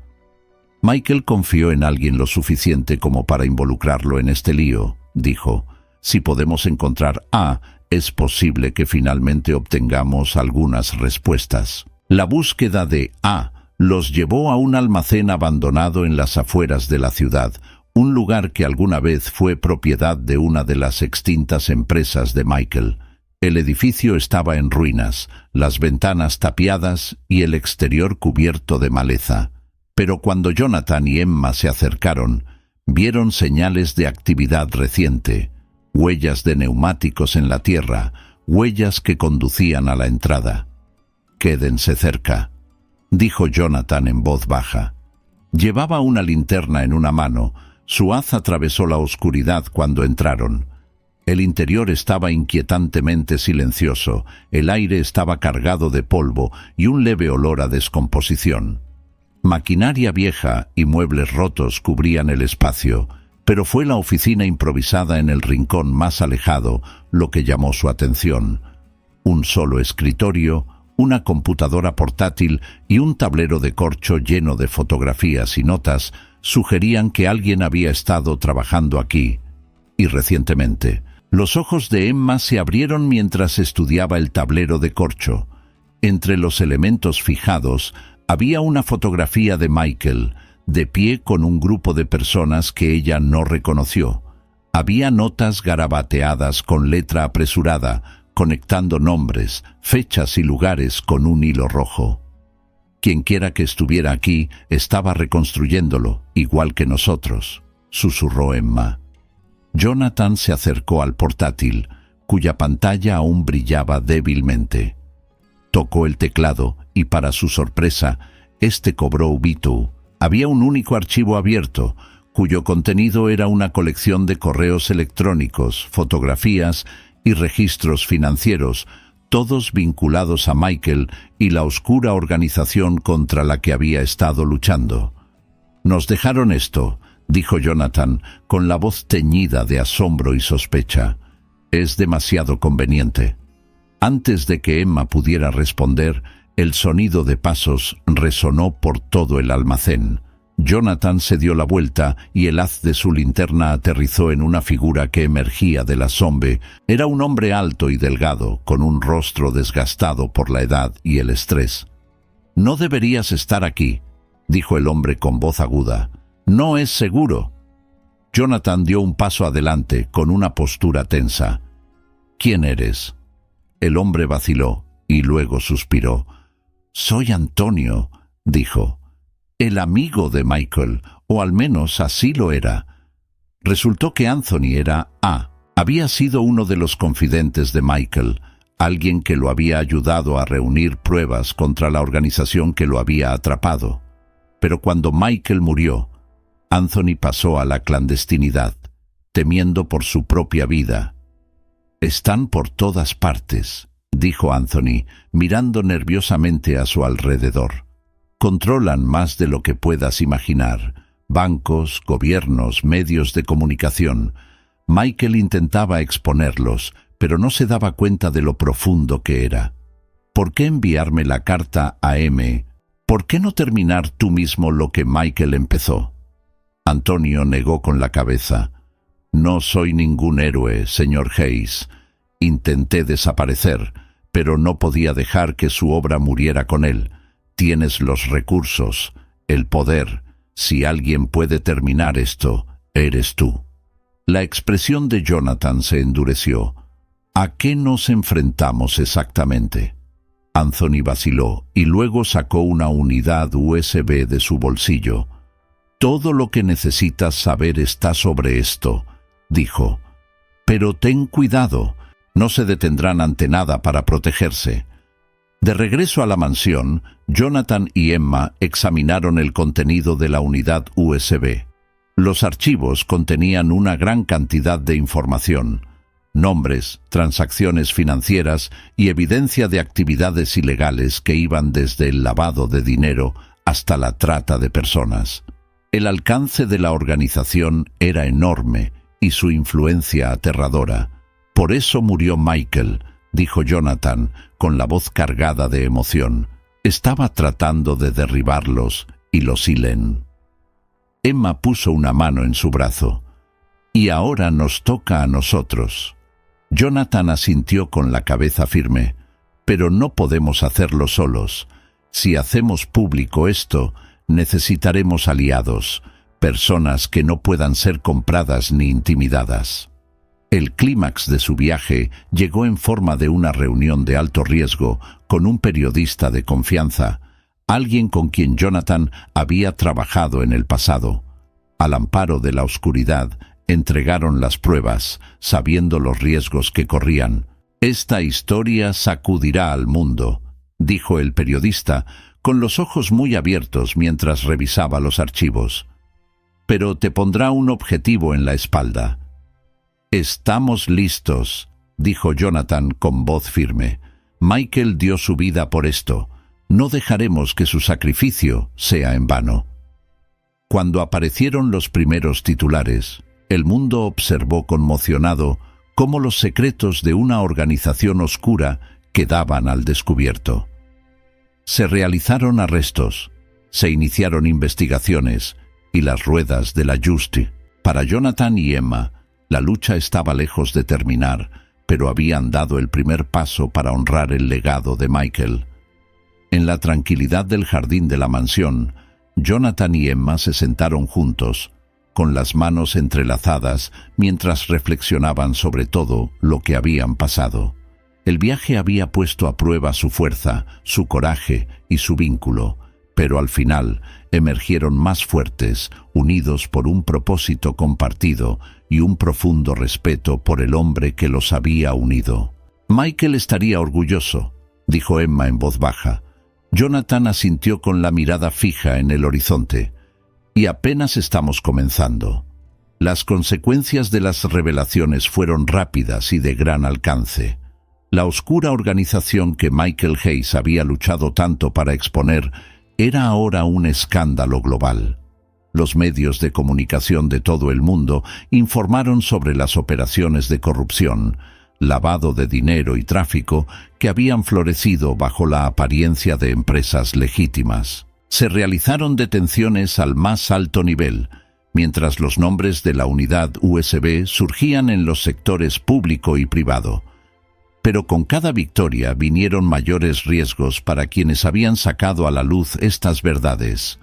«Michael confió en alguien lo suficiente como para involucrarlo en este lío», dijo. «Si podemos encontrar A, es posible que finalmente obtengamos algunas respuestas». La búsqueda de A los llevó a un almacén abandonado en las afueras de la ciudad, un lugar que alguna vez fue propiedad de una de las extintas empresas de Michael. El edificio estaba en ruinas, las ventanas tapiadas y el exterior cubierto de maleza. Pero cuando Jonathan y Emma se acercaron, vieron señales de actividad reciente, huellas de neumáticos en la tierra, huellas que conducían a la entrada. «Quédense cerca», dijo Jonathan en voz baja. Llevaba una linterna en una mano. Su haz atravesó la oscuridad cuando entraron. El interior estaba inquietantemente silencioso, el aire estaba cargado de polvo y un leve olor a descomposición. Maquinaria vieja y muebles rotos cubrían el espacio, pero fue la oficina improvisada en el rincón más alejado lo que llamó su atención. Un solo escritorio, una computadora portátil y un tablero de corcho lleno de fotografías y notas sugerían que alguien había estado trabajando aquí. Y recientemente, los ojos de Emma se abrieron mientras estudiaba el tablero de corcho. Entre los elementos fijados había una fotografía de Michael, de pie con un grupo de personas que ella no reconoció. Había notas garabateadas con letra apresurada, conectando nombres, fechas y lugares con un hilo rojo. Quienquiera que estuviera aquí estaba reconstruyéndolo, igual que nosotros, susurró Emma. Jonathan se acercó al portátil, cuya pantalla aún brillaba débilmente. Tocó el teclado y, para su sorpresa, este cobró Ubuntu. Había un único archivo abierto, cuyo contenido era una colección de correos electrónicos, fotografías y registros financieros, todos vinculados a Michael y la oscura organización contra la que había estado luchando. «Nos dejaron esto», dijo Jonathan, con la voz teñida de asombro y sospecha. «Es demasiado conveniente». Antes de que Emma pudiera responder, el sonido de pasos resonó por todo el almacén. Jonathan se dio la vuelta y el haz de su linterna aterrizó en una figura que emergía de la sombra. Era un hombre alto y delgado, con un rostro desgastado por la edad y el estrés. «No deberías estar aquí», dijo el hombre con voz aguda. «No es seguro». Jonathan dio un paso adelante, con una postura tensa. «¿Quién eres?». El hombre vaciló y luego suspiró. «Soy Antonio», dijo. «El amigo de Michael, o al menos así lo era». Resultó que Anthony había sido uno de los confidentes de Michael, alguien que lo había ayudado a reunir pruebas contra la organización que lo había atrapado. Pero cuando Michael murió, Anthony pasó a la clandestinidad, temiendo por su propia vida. «Están por todas partes», dijo Anthony, mirando nerviosamente a su alrededor. «Controlan más de lo que puedas imaginar. Bancos, gobiernos, medios de comunicación». Michael intentaba exponerlos, pero no se daba cuenta de lo profundo que era. «¿Por qué enviarme la carta a M? ¿Por qué no terminar tú mismo lo que Michael empezó?» Antonio negó con la cabeza. «No soy ningún héroe, señor Hayes. Intenté desaparecer, pero no podía dejar que su obra muriera con él. Tienes los recursos, el poder. Si alguien puede terminar esto, eres tú». La expresión de Jonathan se endureció. «¿A qué nos enfrentamos exactamente?». Anthony vaciló y luego sacó una unidad USB de su bolsillo. «Todo lo que necesitas saber está sobre esto», dijo. «Pero ten cuidado, no se detendrán ante nada para protegerse». De regreso a la mansión, Jonathan y Emma examinaron el contenido de la unidad USB. Los archivos contenían una gran cantidad de información: nombres, transacciones financieras y evidencia de actividades ilegales que iban desde el lavado de dinero hasta la trata de personas. El alcance de la organización era enorme y su influencia aterradora. «Por eso murió Michael», dijo Jonathan, con la voz cargada de emoción. «Estaba tratando de derribarlos y los hilen». Emma puso una mano en su brazo. «Y ahora nos toca a nosotros». Jonathan asintió con la cabeza firme. «Pero no podemos hacerlo solos. Si hacemos público esto, necesitaremos aliados, personas que no puedan ser compradas ni intimidadas». El clímax de su viaje llegó en forma de una reunión de alto riesgo con un periodista de confianza, alguien con quien Jonathan había trabajado en el pasado. Al amparo de la oscuridad, entregaron las pruebas, sabiendo los riesgos que corrían. «Esta historia sacudirá al mundo», dijo el periodista, con los ojos muy abiertos mientras revisaba los archivos. «Pero te pondrá un objetivo en la espalda». «Estamos listos», dijo Jonathan con voz firme. «Michael dio su vida por esto. No dejaremos que su sacrificio sea en vano». Cuando aparecieron los primeros titulares, el mundo observó conmocionado cómo los secretos de una organización oscura quedaban al descubierto. Se realizaron arrestos, se iniciaron investigaciones y las ruedas de la justicia. Para Jonathan y Emma, la lucha estaba lejos de terminar, pero habían dado el primer paso para honrar el legado de Michael. En la tranquilidad del jardín de la mansión, Jonathan y Emma se sentaron juntos, con las manos entrelazadas, mientras reflexionaban sobre todo lo que habían pasado. El viaje había puesto a prueba su fuerza, su coraje y su vínculo, pero al final emergieron más fuertes, unidos por un propósito compartido y un profundo respeto por el hombre que los había unido. Michael estaría orgulloso, dijo Emma en voz baja. Jonathan asintió con la mirada fija en el horizonte. Y apenas estamos comenzando. Las consecuencias de las revelaciones fueron rápidas y de gran alcance. La oscura organización que Michael Hayes había luchado tanto para exponer era ahora un escándalo global. Los medios de comunicación de todo el mundo informaron sobre las operaciones de corrupción, lavado de dinero y tráfico que habían florecido bajo la apariencia de empresas legítimas. Se realizaron detenciones al más alto nivel, mientras los nombres de la unidad USB surgían en los sectores público y privado. Pero con cada victoria vinieron mayores riesgos para quienes habían sacado a la luz estas verdades.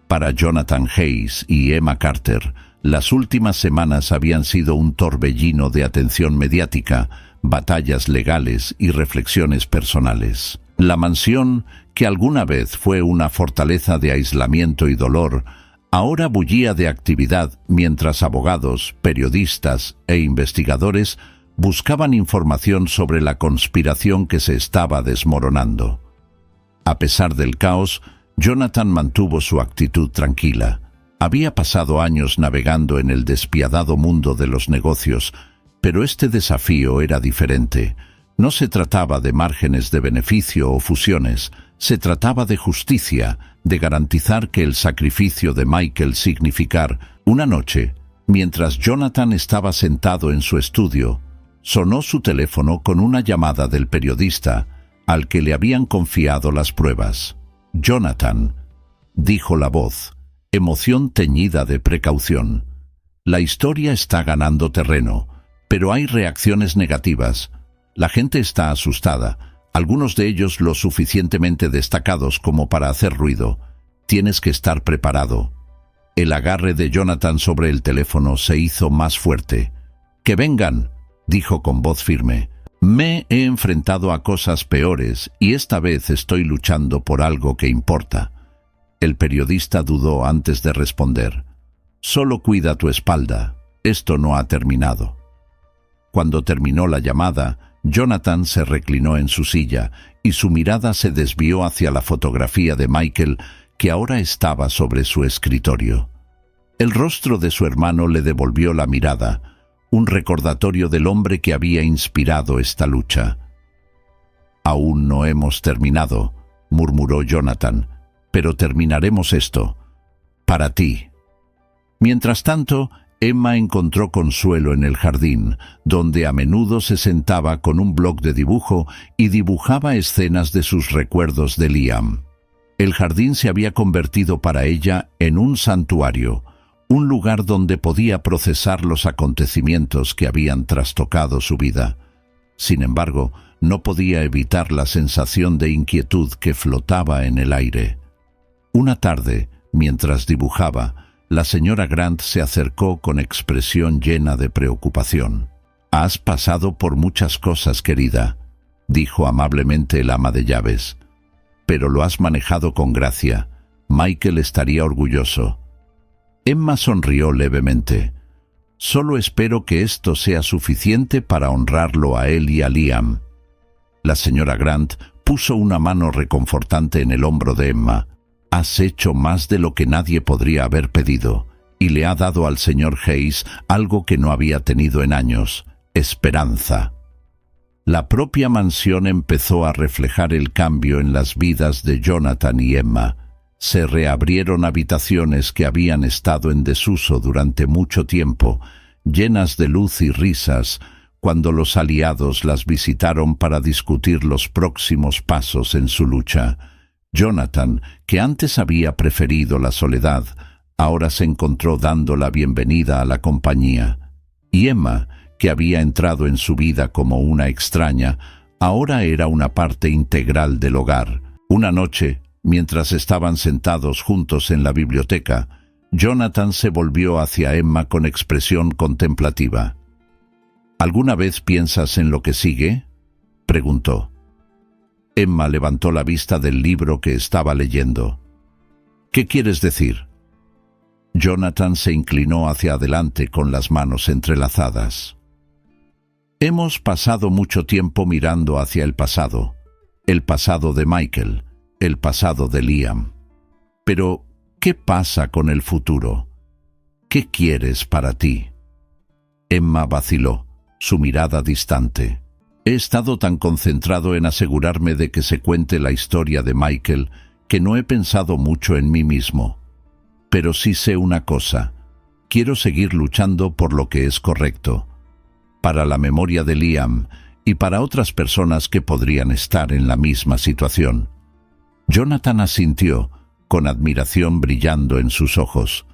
Para Jonathan Hayes y Emma Carter, las últimas semanas habían sido un torbellino de atención mediática, batallas legales y reflexiones personales. La mansión, que alguna vez fue una fortaleza de aislamiento y dolor, ahora bullía de actividad mientras abogados, periodistas e investigadores buscaban información sobre la conspiración que se estaba desmoronando. A pesar del caos, Jonathan mantuvo su actitud tranquila. Había pasado años navegando en el despiadado mundo de los negocios, pero este desafío era diferente. No se trataba de márgenes de beneficio o fusiones, se trataba de justicia, de garantizar que el sacrificio de Michael significara. Una noche, mientras Jonathan estaba sentado en su estudio, sonó su teléfono con una llamada del periodista al que le habían confiado las pruebas. «Jonathan», dijo la voz, emoción teñida de precaución. «La historia está ganando terreno, pero hay reacciones negativas. La gente está asustada, algunos de ellos lo suficientemente destacados como para hacer ruido. Tienes que estar preparado». El agarre de Jonathan sobre el teléfono se hizo más fuerte. «Que vengan», dijo con voz firme. «Me he enfrentado a cosas peores y esta vez estoy luchando por algo que importa». El periodista dudó antes de responder. «Solo cuida tu espalda. Esto no ha terminado». Cuando terminó la llamada, Jonathan se reclinó en su silla y su mirada se desvió hacia la fotografía de Michael que ahora estaba sobre su escritorio. El rostro de su hermano le devolvió la mirada, un recordatorio del hombre que había inspirado esta lucha. «Aún no hemos terminado», murmuró Jonathan, «pero terminaremos esto. Para ti». Mientras tanto, Emma encontró consuelo en el jardín, donde a menudo se sentaba con un bloc de dibujo y dibujaba escenas de sus recuerdos de Liam. El jardín se había convertido para ella en un santuario, un lugar donde podía procesar los acontecimientos que habían trastocado su vida. Sin embargo, no podía evitar la sensación de inquietud que flotaba en el aire. Una tarde, mientras dibujaba, la señora Grant se acercó con expresión llena de preocupación. «Has pasado por muchas cosas, querida», dijo amablemente el ama de llaves. «Pero lo has manejado con gracia. Michael estaría orgulloso». Emma sonrió levemente. «Solo espero que esto sea suficiente para honrarlo a él y a Liam». La señora Grant puso una mano reconfortante en el hombro de Emma. «Has hecho más de lo que nadie podría haber pedido, y le ha dado al señor Hayes algo que no había tenido en años: esperanza». La propia mansión empezó a reflejar el cambio en las vidas de Jonathan y Emma. Se reabrieron habitaciones que habían estado en desuso durante mucho tiempo, llenas de luz y risas, cuando los aliados las visitaron para discutir los próximos pasos en su lucha. Jonathan, que antes había preferido la soledad, ahora se encontró dando la bienvenida a la compañía. Y Emma, que había entrado en su vida como una extraña, ahora era una parte integral del hogar. Una noche, mientras estaban sentados juntos en la biblioteca, Jonathan se volvió hacia Emma con expresión contemplativa. «¿Alguna vez piensas en lo que sigue?», preguntó. Emma levantó la vista del libro que estaba leyendo. «¿Qué quieres decir?». Jonathan se inclinó hacia adelante con las manos entrelazadas. «Hemos pasado mucho tiempo mirando hacia el pasado de Michael, el pasado de Liam. Pero, ¿qué pasa con el futuro? ¿Qué quieres para ti?». Emma vaciló, su mirada distante. «He estado tan concentrado en asegurarme de que se cuente la historia de Michael que no he pensado mucho en mí mismo. Pero sí sé una cosa, quiero seguir luchando por lo que es correcto, para la memoria de Liam y para otras personas que podrían estar en la misma situación». Jonathan asintió, con admiración brillando en sus ojos.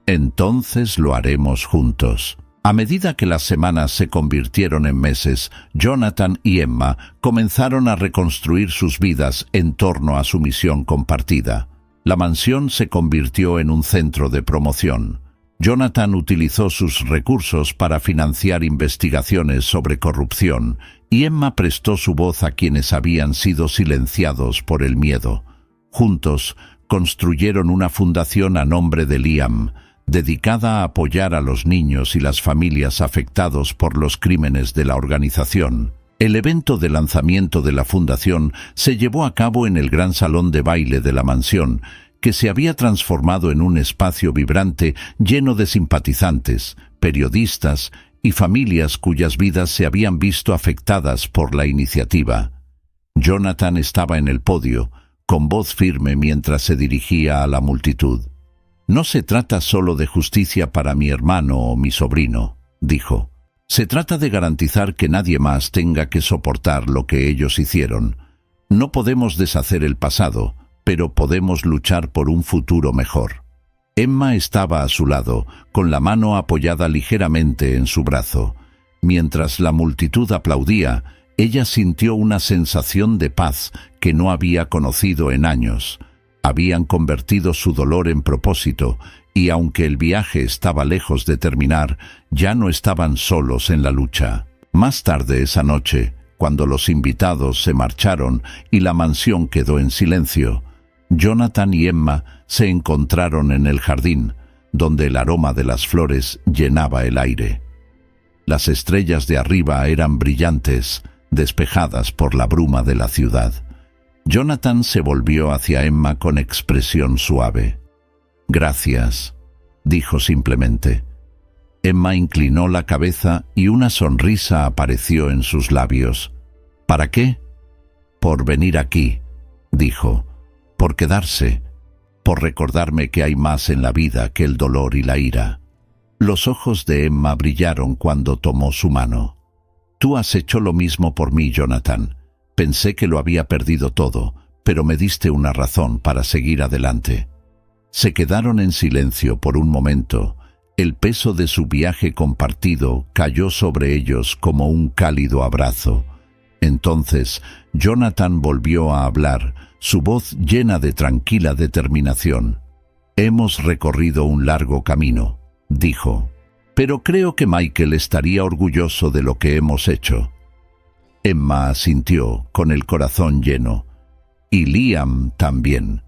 «Entonces lo haremos juntos». A medida que las semanas se convirtieron en meses, Jonathan y Emma comenzaron a reconstruir sus vidas en torno a su misión compartida. La mansión se convirtió en un centro de promoción. Jonathan utilizó sus recursos para financiar investigaciones sobre corrupción y Emma prestó su voz a quienes habían sido silenciados por el miedo. Juntos construyeron una fundación a nombre de Liam, dedicada a apoyar a los niños y las familias afectados por los crímenes de la organización. El evento de lanzamiento de la fundación se llevó a cabo en el gran salón de baile de la mansión, que se había transformado en un espacio vibrante lleno de simpatizantes, periodistas y familias cuyas vidas se habían visto afectadas por la iniciativa. Jonathan estaba en el podio, con voz firme mientras se dirigía a la multitud. «No se trata solo de justicia para mi hermano o mi sobrino», dijo. «Se trata de garantizar que nadie más tenga que soportar lo que ellos hicieron. No podemos deshacer el pasado, pero podemos luchar por un futuro mejor». Emma estaba a su lado, con la mano apoyada ligeramente en su brazo. Mientras la multitud aplaudía, ella sintió una sensación de paz que no había conocido en años. Habían convertido su dolor en propósito, y aunque el viaje estaba lejos de terminar, ya no estaban solos en la lucha. Más tarde esa noche, cuando los invitados se marcharon y la mansión quedó en silencio, Jonathan y Emma se encontraron en el jardín, donde el aroma de las flores llenaba el aire. Las estrellas de arriba eran brillantes, despejadas por la bruma de la ciudad. Jonathan se volvió hacia Emma con expresión suave. «Gracias», dijo simplemente. Emma inclinó la cabeza y una sonrisa apareció en sus labios. «¿Para qué?». «Por venir aquí», dijo. «Por quedarse. Por recordarme que hay más en la vida que el dolor y la ira». Los ojos de Emma brillaron cuando tomó su mano. «Tú has hecho lo mismo por mí, Jonathan. Pensé que lo había perdido todo, pero me diste una razón para seguir adelante». Se quedaron en silencio por un momento. El peso de su viaje compartido cayó sobre ellos como un cálido abrazo. Entonces, Jonathan volvió a hablar, su voz llena de tranquila determinación. «Hemos recorrido un largo camino», dijo, «pero creo que Michael estaría orgulloso de lo que hemos hecho». Emma asintió, con el corazón lleno. «Y Liam también».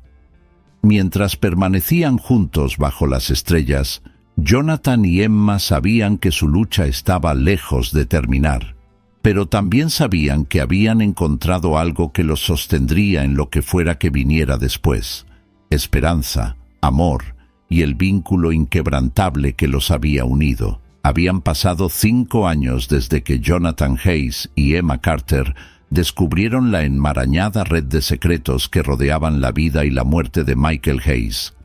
Mientras permanecían juntos bajo las estrellas, Jonathan y Emma sabían que su lucha estaba lejos de terminar, pero también sabían que habían encontrado algo que los sostendría en lo que fuera que viniera después: esperanza, amor y el vínculo inquebrantable que los había unido. Habían pasado 5 años desde que Jonathan Hayes y Emma Carter descubrieron la enmarañada red de secretos que rodeaban la vida y la muerte de Michael Hayes.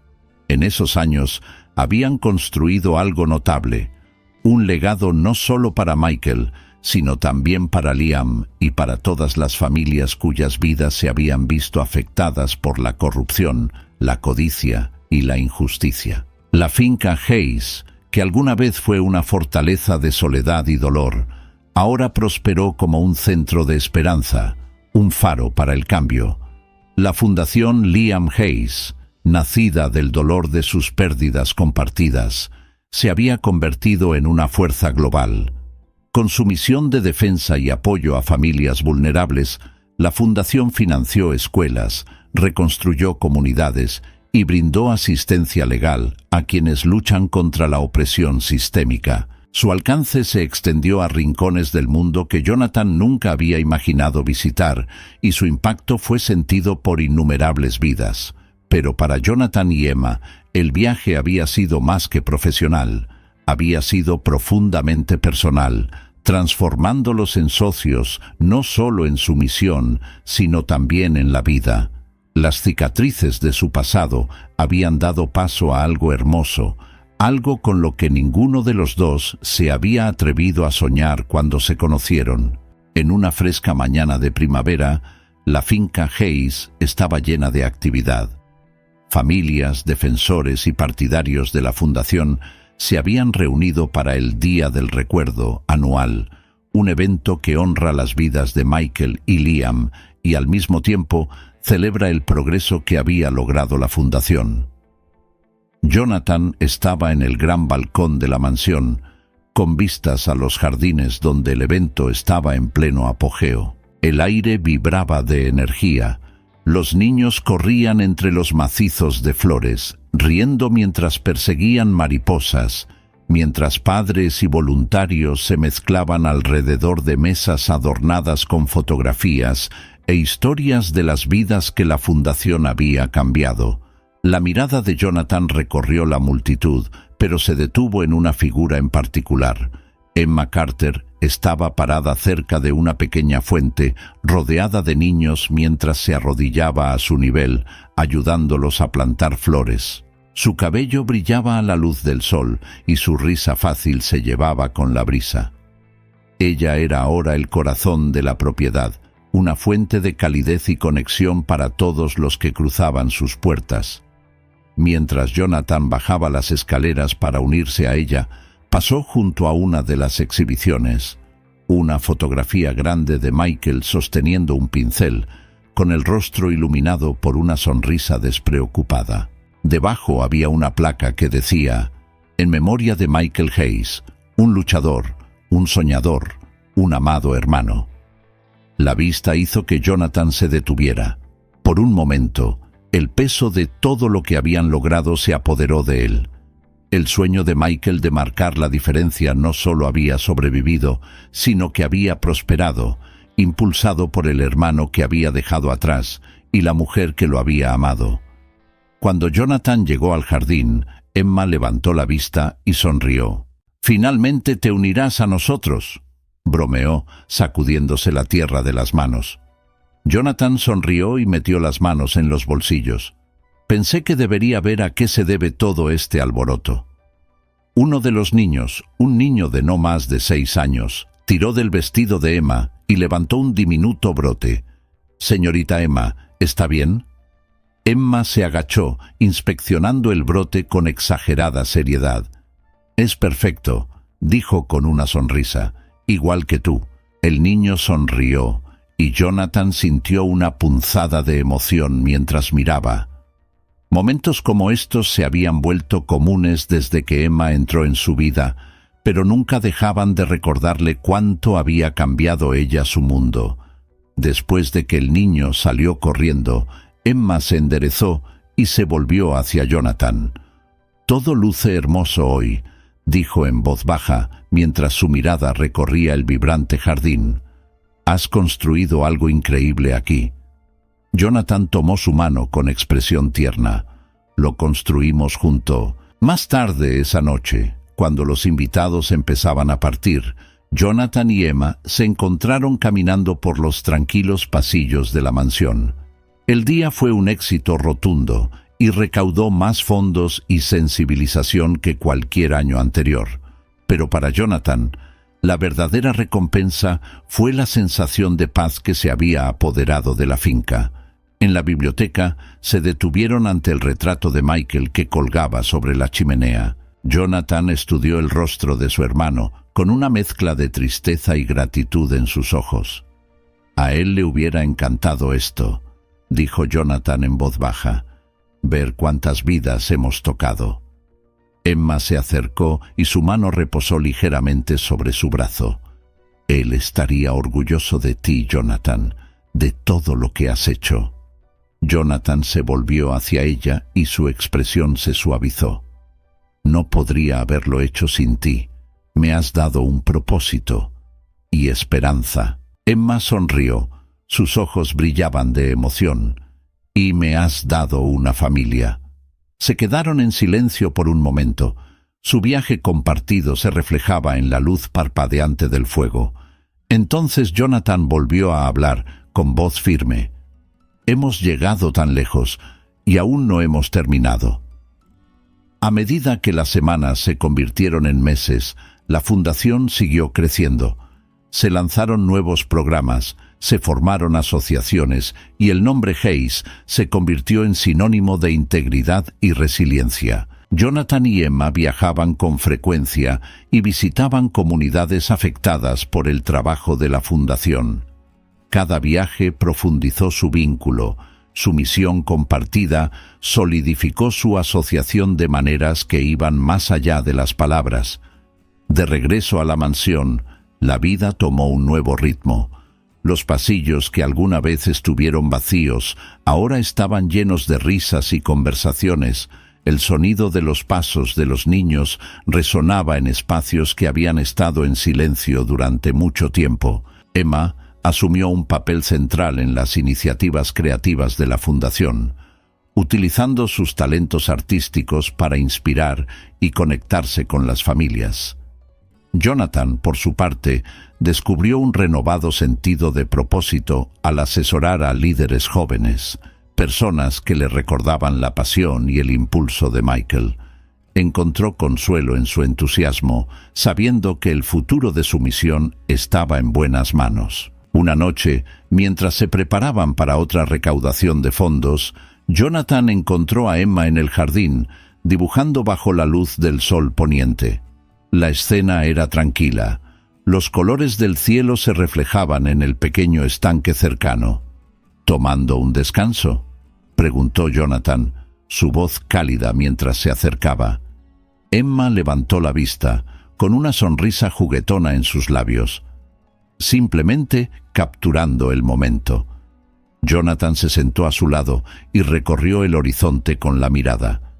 En esos años habían construido algo notable, un legado no solo para Michael, sino también para Liam y para todas las familias cuyas vidas se habían visto afectadas por la corrupción, la codicia y la injusticia. La finca Hayes, que alguna vez fue una fortaleza de soledad y dolor, ahora prosperó como un centro de esperanza, un faro para el cambio. La Fundación Liam Hayes, nacida del dolor de sus pérdidas compartidas, se había convertido en una fuerza global. Con su misión de defensa y apoyo a familias vulnerables, la Fundación financió escuelas, reconstruyó comunidades y brindó asistencia legal a quienes luchan contra la opresión sistémica. Su alcance se extendió a rincones del mundo que Jonathan nunca había imaginado visitar, y su impacto fue sentido por innumerables vidas. Pero para Jonathan y Emma, el viaje había sido más que profesional, había sido profundamente personal, transformándolos en socios no solo en su misión, sino también en la vida. Las cicatrices de su pasado habían dado paso a algo hermoso, algo con lo que ninguno de los dos se había atrevido a soñar cuando se conocieron. En una fresca mañana de primavera, la finca Hayes estaba llena de actividad. Familias, defensores y partidarios de la fundación se habían reunido para el Día del Recuerdo anual, un evento que honra las vidas de Michael y Liam y al mismo tiempo celebra el progreso que había logrado la fundación. Jonathan estaba en el gran balcón de la mansión, con vistas a los jardines donde el evento estaba en pleno apogeo. El aire vibraba de energía. Los niños corrían entre los macizos de flores, riendo mientras perseguían mariposas, mientras padres y voluntarios se mezclaban alrededor de mesas adornadas con fotografías e historias de las vidas que la fundación había cambiado. La mirada de Jonathan recorrió la multitud, pero se detuvo en una figura en particular. Emma Carter estaba parada cerca de una pequeña fuente, rodeada de niños mientras se arrodillaba a su nivel, ayudándolos a plantar flores. Su cabello brillaba a la luz del sol y su risa fácil se llevaba con la brisa. Ella era ahora el corazón de la propiedad, una fuente de calidez y conexión para todos los que cruzaban sus puertas. Mientras Jonathan bajaba las escaleras para unirse a ella, pasó junto a una de las exhibiciones, una fotografía grande de Michael sosteniendo un pincel, con el rostro iluminado por una sonrisa despreocupada. Debajo había una placa que decía: en memoria de Michael Hayes, un luchador, un soñador, un amado hermano. La vista hizo que Jonathan se detuviera. Por un momento, el peso de todo lo que habían logrado se apoderó de él. El sueño de Michael de marcar la diferencia no solo había sobrevivido, sino que había prosperado, impulsado por el hermano que había dejado atrás y la mujer que lo había amado. Cuando Jonathan llegó al jardín, Emma levantó la vista y sonrió. «Finalmente te unirás a nosotros», bromeó, sacudiéndose la tierra de las manos. Jonathan sonrió y metió las manos en los bolsillos. Pensé que debería ver a qué se debe todo este alboroto. Uno de los niños, un niño de no más de 6 años, tiró del vestido de Emma y levantó un diminuto brote. «Señorita Emma, ¿está bien?» Emma se agachó, inspeccionando el brote con exagerada seriedad. «Es perfecto», dijo con una sonrisa, «igual que tú». El niño sonrió, y Jonathan sintió una punzada de emoción mientras miraba. Momentos como estos se habían vuelto comunes desde que Emma entró en su vida, pero nunca dejaban de recordarle cuánto había cambiado ella su mundo. Después de que el niño salió corriendo, Emma se enderezó y se volvió hacia Jonathan. «Todo luce hermoso hoy», dijo en voz baja, mientras su mirada recorría el vibrante jardín. «Has construido algo increíble aquí». Jonathan tomó su mano con expresión tierna. «Lo construimos junto». Más tarde esa noche, cuando los invitados empezaban a partir, Jonathan y Emma se encontraron caminando por los tranquilos pasillos de la mansión. El día fue un éxito rotundo y recaudó más fondos y sensibilización que cualquier año anterior. Pero para Jonathan, La verdadera recompensa fue la sensación de paz que se había apoderado de la finca. En la biblioteca se detuvieron ante el retrato de Michael que colgaba sobre la chimenea. Jonathan estudió el rostro de su hermano con una mezcla de tristeza y gratitud en sus ojos. «A él le hubiera encantado esto», dijo Jonathan en voz baja, «ver cuántas vidas hemos tocado». Emma se acercó y su mano reposó ligeramente sobre su brazo. «Él estaría orgulloso de ti, Jonathan, de todo lo que has hecho». Jonathan se volvió hacia ella y su expresión se suavizó. «No podría haberlo hecho sin ti. Me has dado un propósito y esperanza». Emma sonrió, sus ojos brillaban de emoción. «Y me has dado una familia». Se quedaron en silencio por un momento. Su viaje compartido se reflejaba en la luz parpadeante del fuego. Entonces Jonathan volvió a hablar con voz firme. «Hemos llegado tan lejos y aún no hemos terminado». A medida que las semanas se convirtieron en meses, la fundación siguió creciendo. Se lanzaron nuevos programas, se formaron asociaciones y el nombre Hayes se convirtió en sinónimo de integridad y resiliencia. Jonathan y Emma viajaban con frecuencia y visitaban comunidades afectadas por el trabajo de la fundación. Cada viaje profundizó su vínculo, su misión compartida solidificó su asociación de maneras que iban más allá de las palabras. De regreso a la mansión, la vida tomó un nuevo ritmo. Los pasillos que alguna vez estuvieron vacíos ahora estaban llenos de risas y conversaciones. El sonido de los pasos de los niños resonaba en espacios que habían estado en silencio durante mucho tiempo. Emma asumió un papel central en las iniciativas creativas de la fundación, utilizando sus talentos artísticos para inspirar y conectarse con las familias. Jonathan, por su parte, descubrió un renovado sentido de propósito al asesorar a líderes jóvenes, personas que le recordaban la pasión y el impulso de Michael. Encontró consuelo en su entusiasmo, sabiendo que el futuro de su misión estaba en buenas manos. Una noche, mientras se preparaban para otra recaudación de fondos, Jonathan encontró a Emma en el jardín, dibujando bajo la luz del sol poniente. La escena era tranquila. Los colores del cielo se reflejaban en el pequeño estanque cercano. «¿Tomando un descanso?», preguntó Jonathan, su voz cálida mientras se acercaba. Emma levantó la vista, con una sonrisa juguetona en sus labios. «Simplemente capturando el momento». Jonathan se sentó a su lado y recorrió el horizonte con la mirada.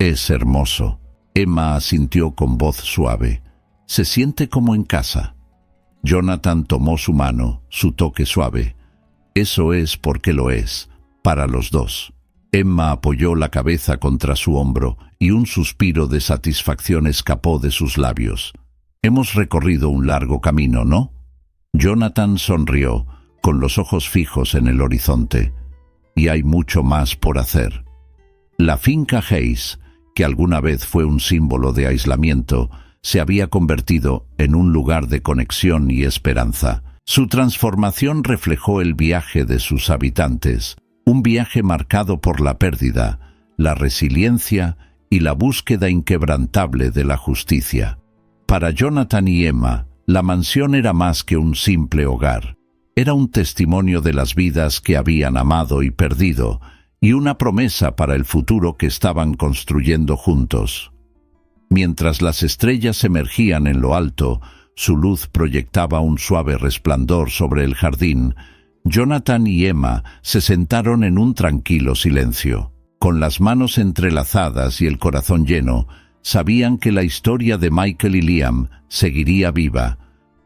«Es hermoso». Emma asintió con voz suave. «Se siente como en casa». Jonathan tomó su mano, su toque suave. «Eso es porque lo es, para los dos». Emma apoyó la cabeza contra su hombro y un suspiro de satisfacción escapó de sus labios. «Hemos recorrido un largo camino, ¿no?». Jonathan sonrió, con los ojos fijos en el horizonte. «Y hay mucho más por hacer». La finca Hayes, que alguna vez fue un símbolo de aislamiento, se había convertido en un lugar de conexión y esperanza. Su transformación reflejó el viaje de sus habitantes, un viaje marcado por la pérdida, la resiliencia y la búsqueda inquebrantable de la justicia. Para Jonathan y Emma, la mansión era más que un simple hogar. Era un testimonio de las vidas que habían amado y perdido, y una promesa para el futuro que estaban construyendo juntos. Mientras las estrellas emergían en lo alto, su luz proyectaba un suave resplandor sobre el jardín. Jonathan y Emma se sentaron en un tranquilo silencio. Con las manos entrelazadas y el corazón lleno, sabían que la historia de Michael y Liam seguiría viva,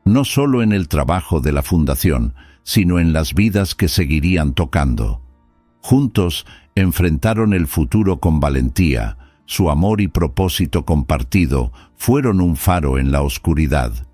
no solo en el trabajo de la fundación, sino en las vidas que seguirían tocando. Juntos enfrentaron el futuro con valentía. Su amor y propósito compartido fueron un faro en la oscuridad.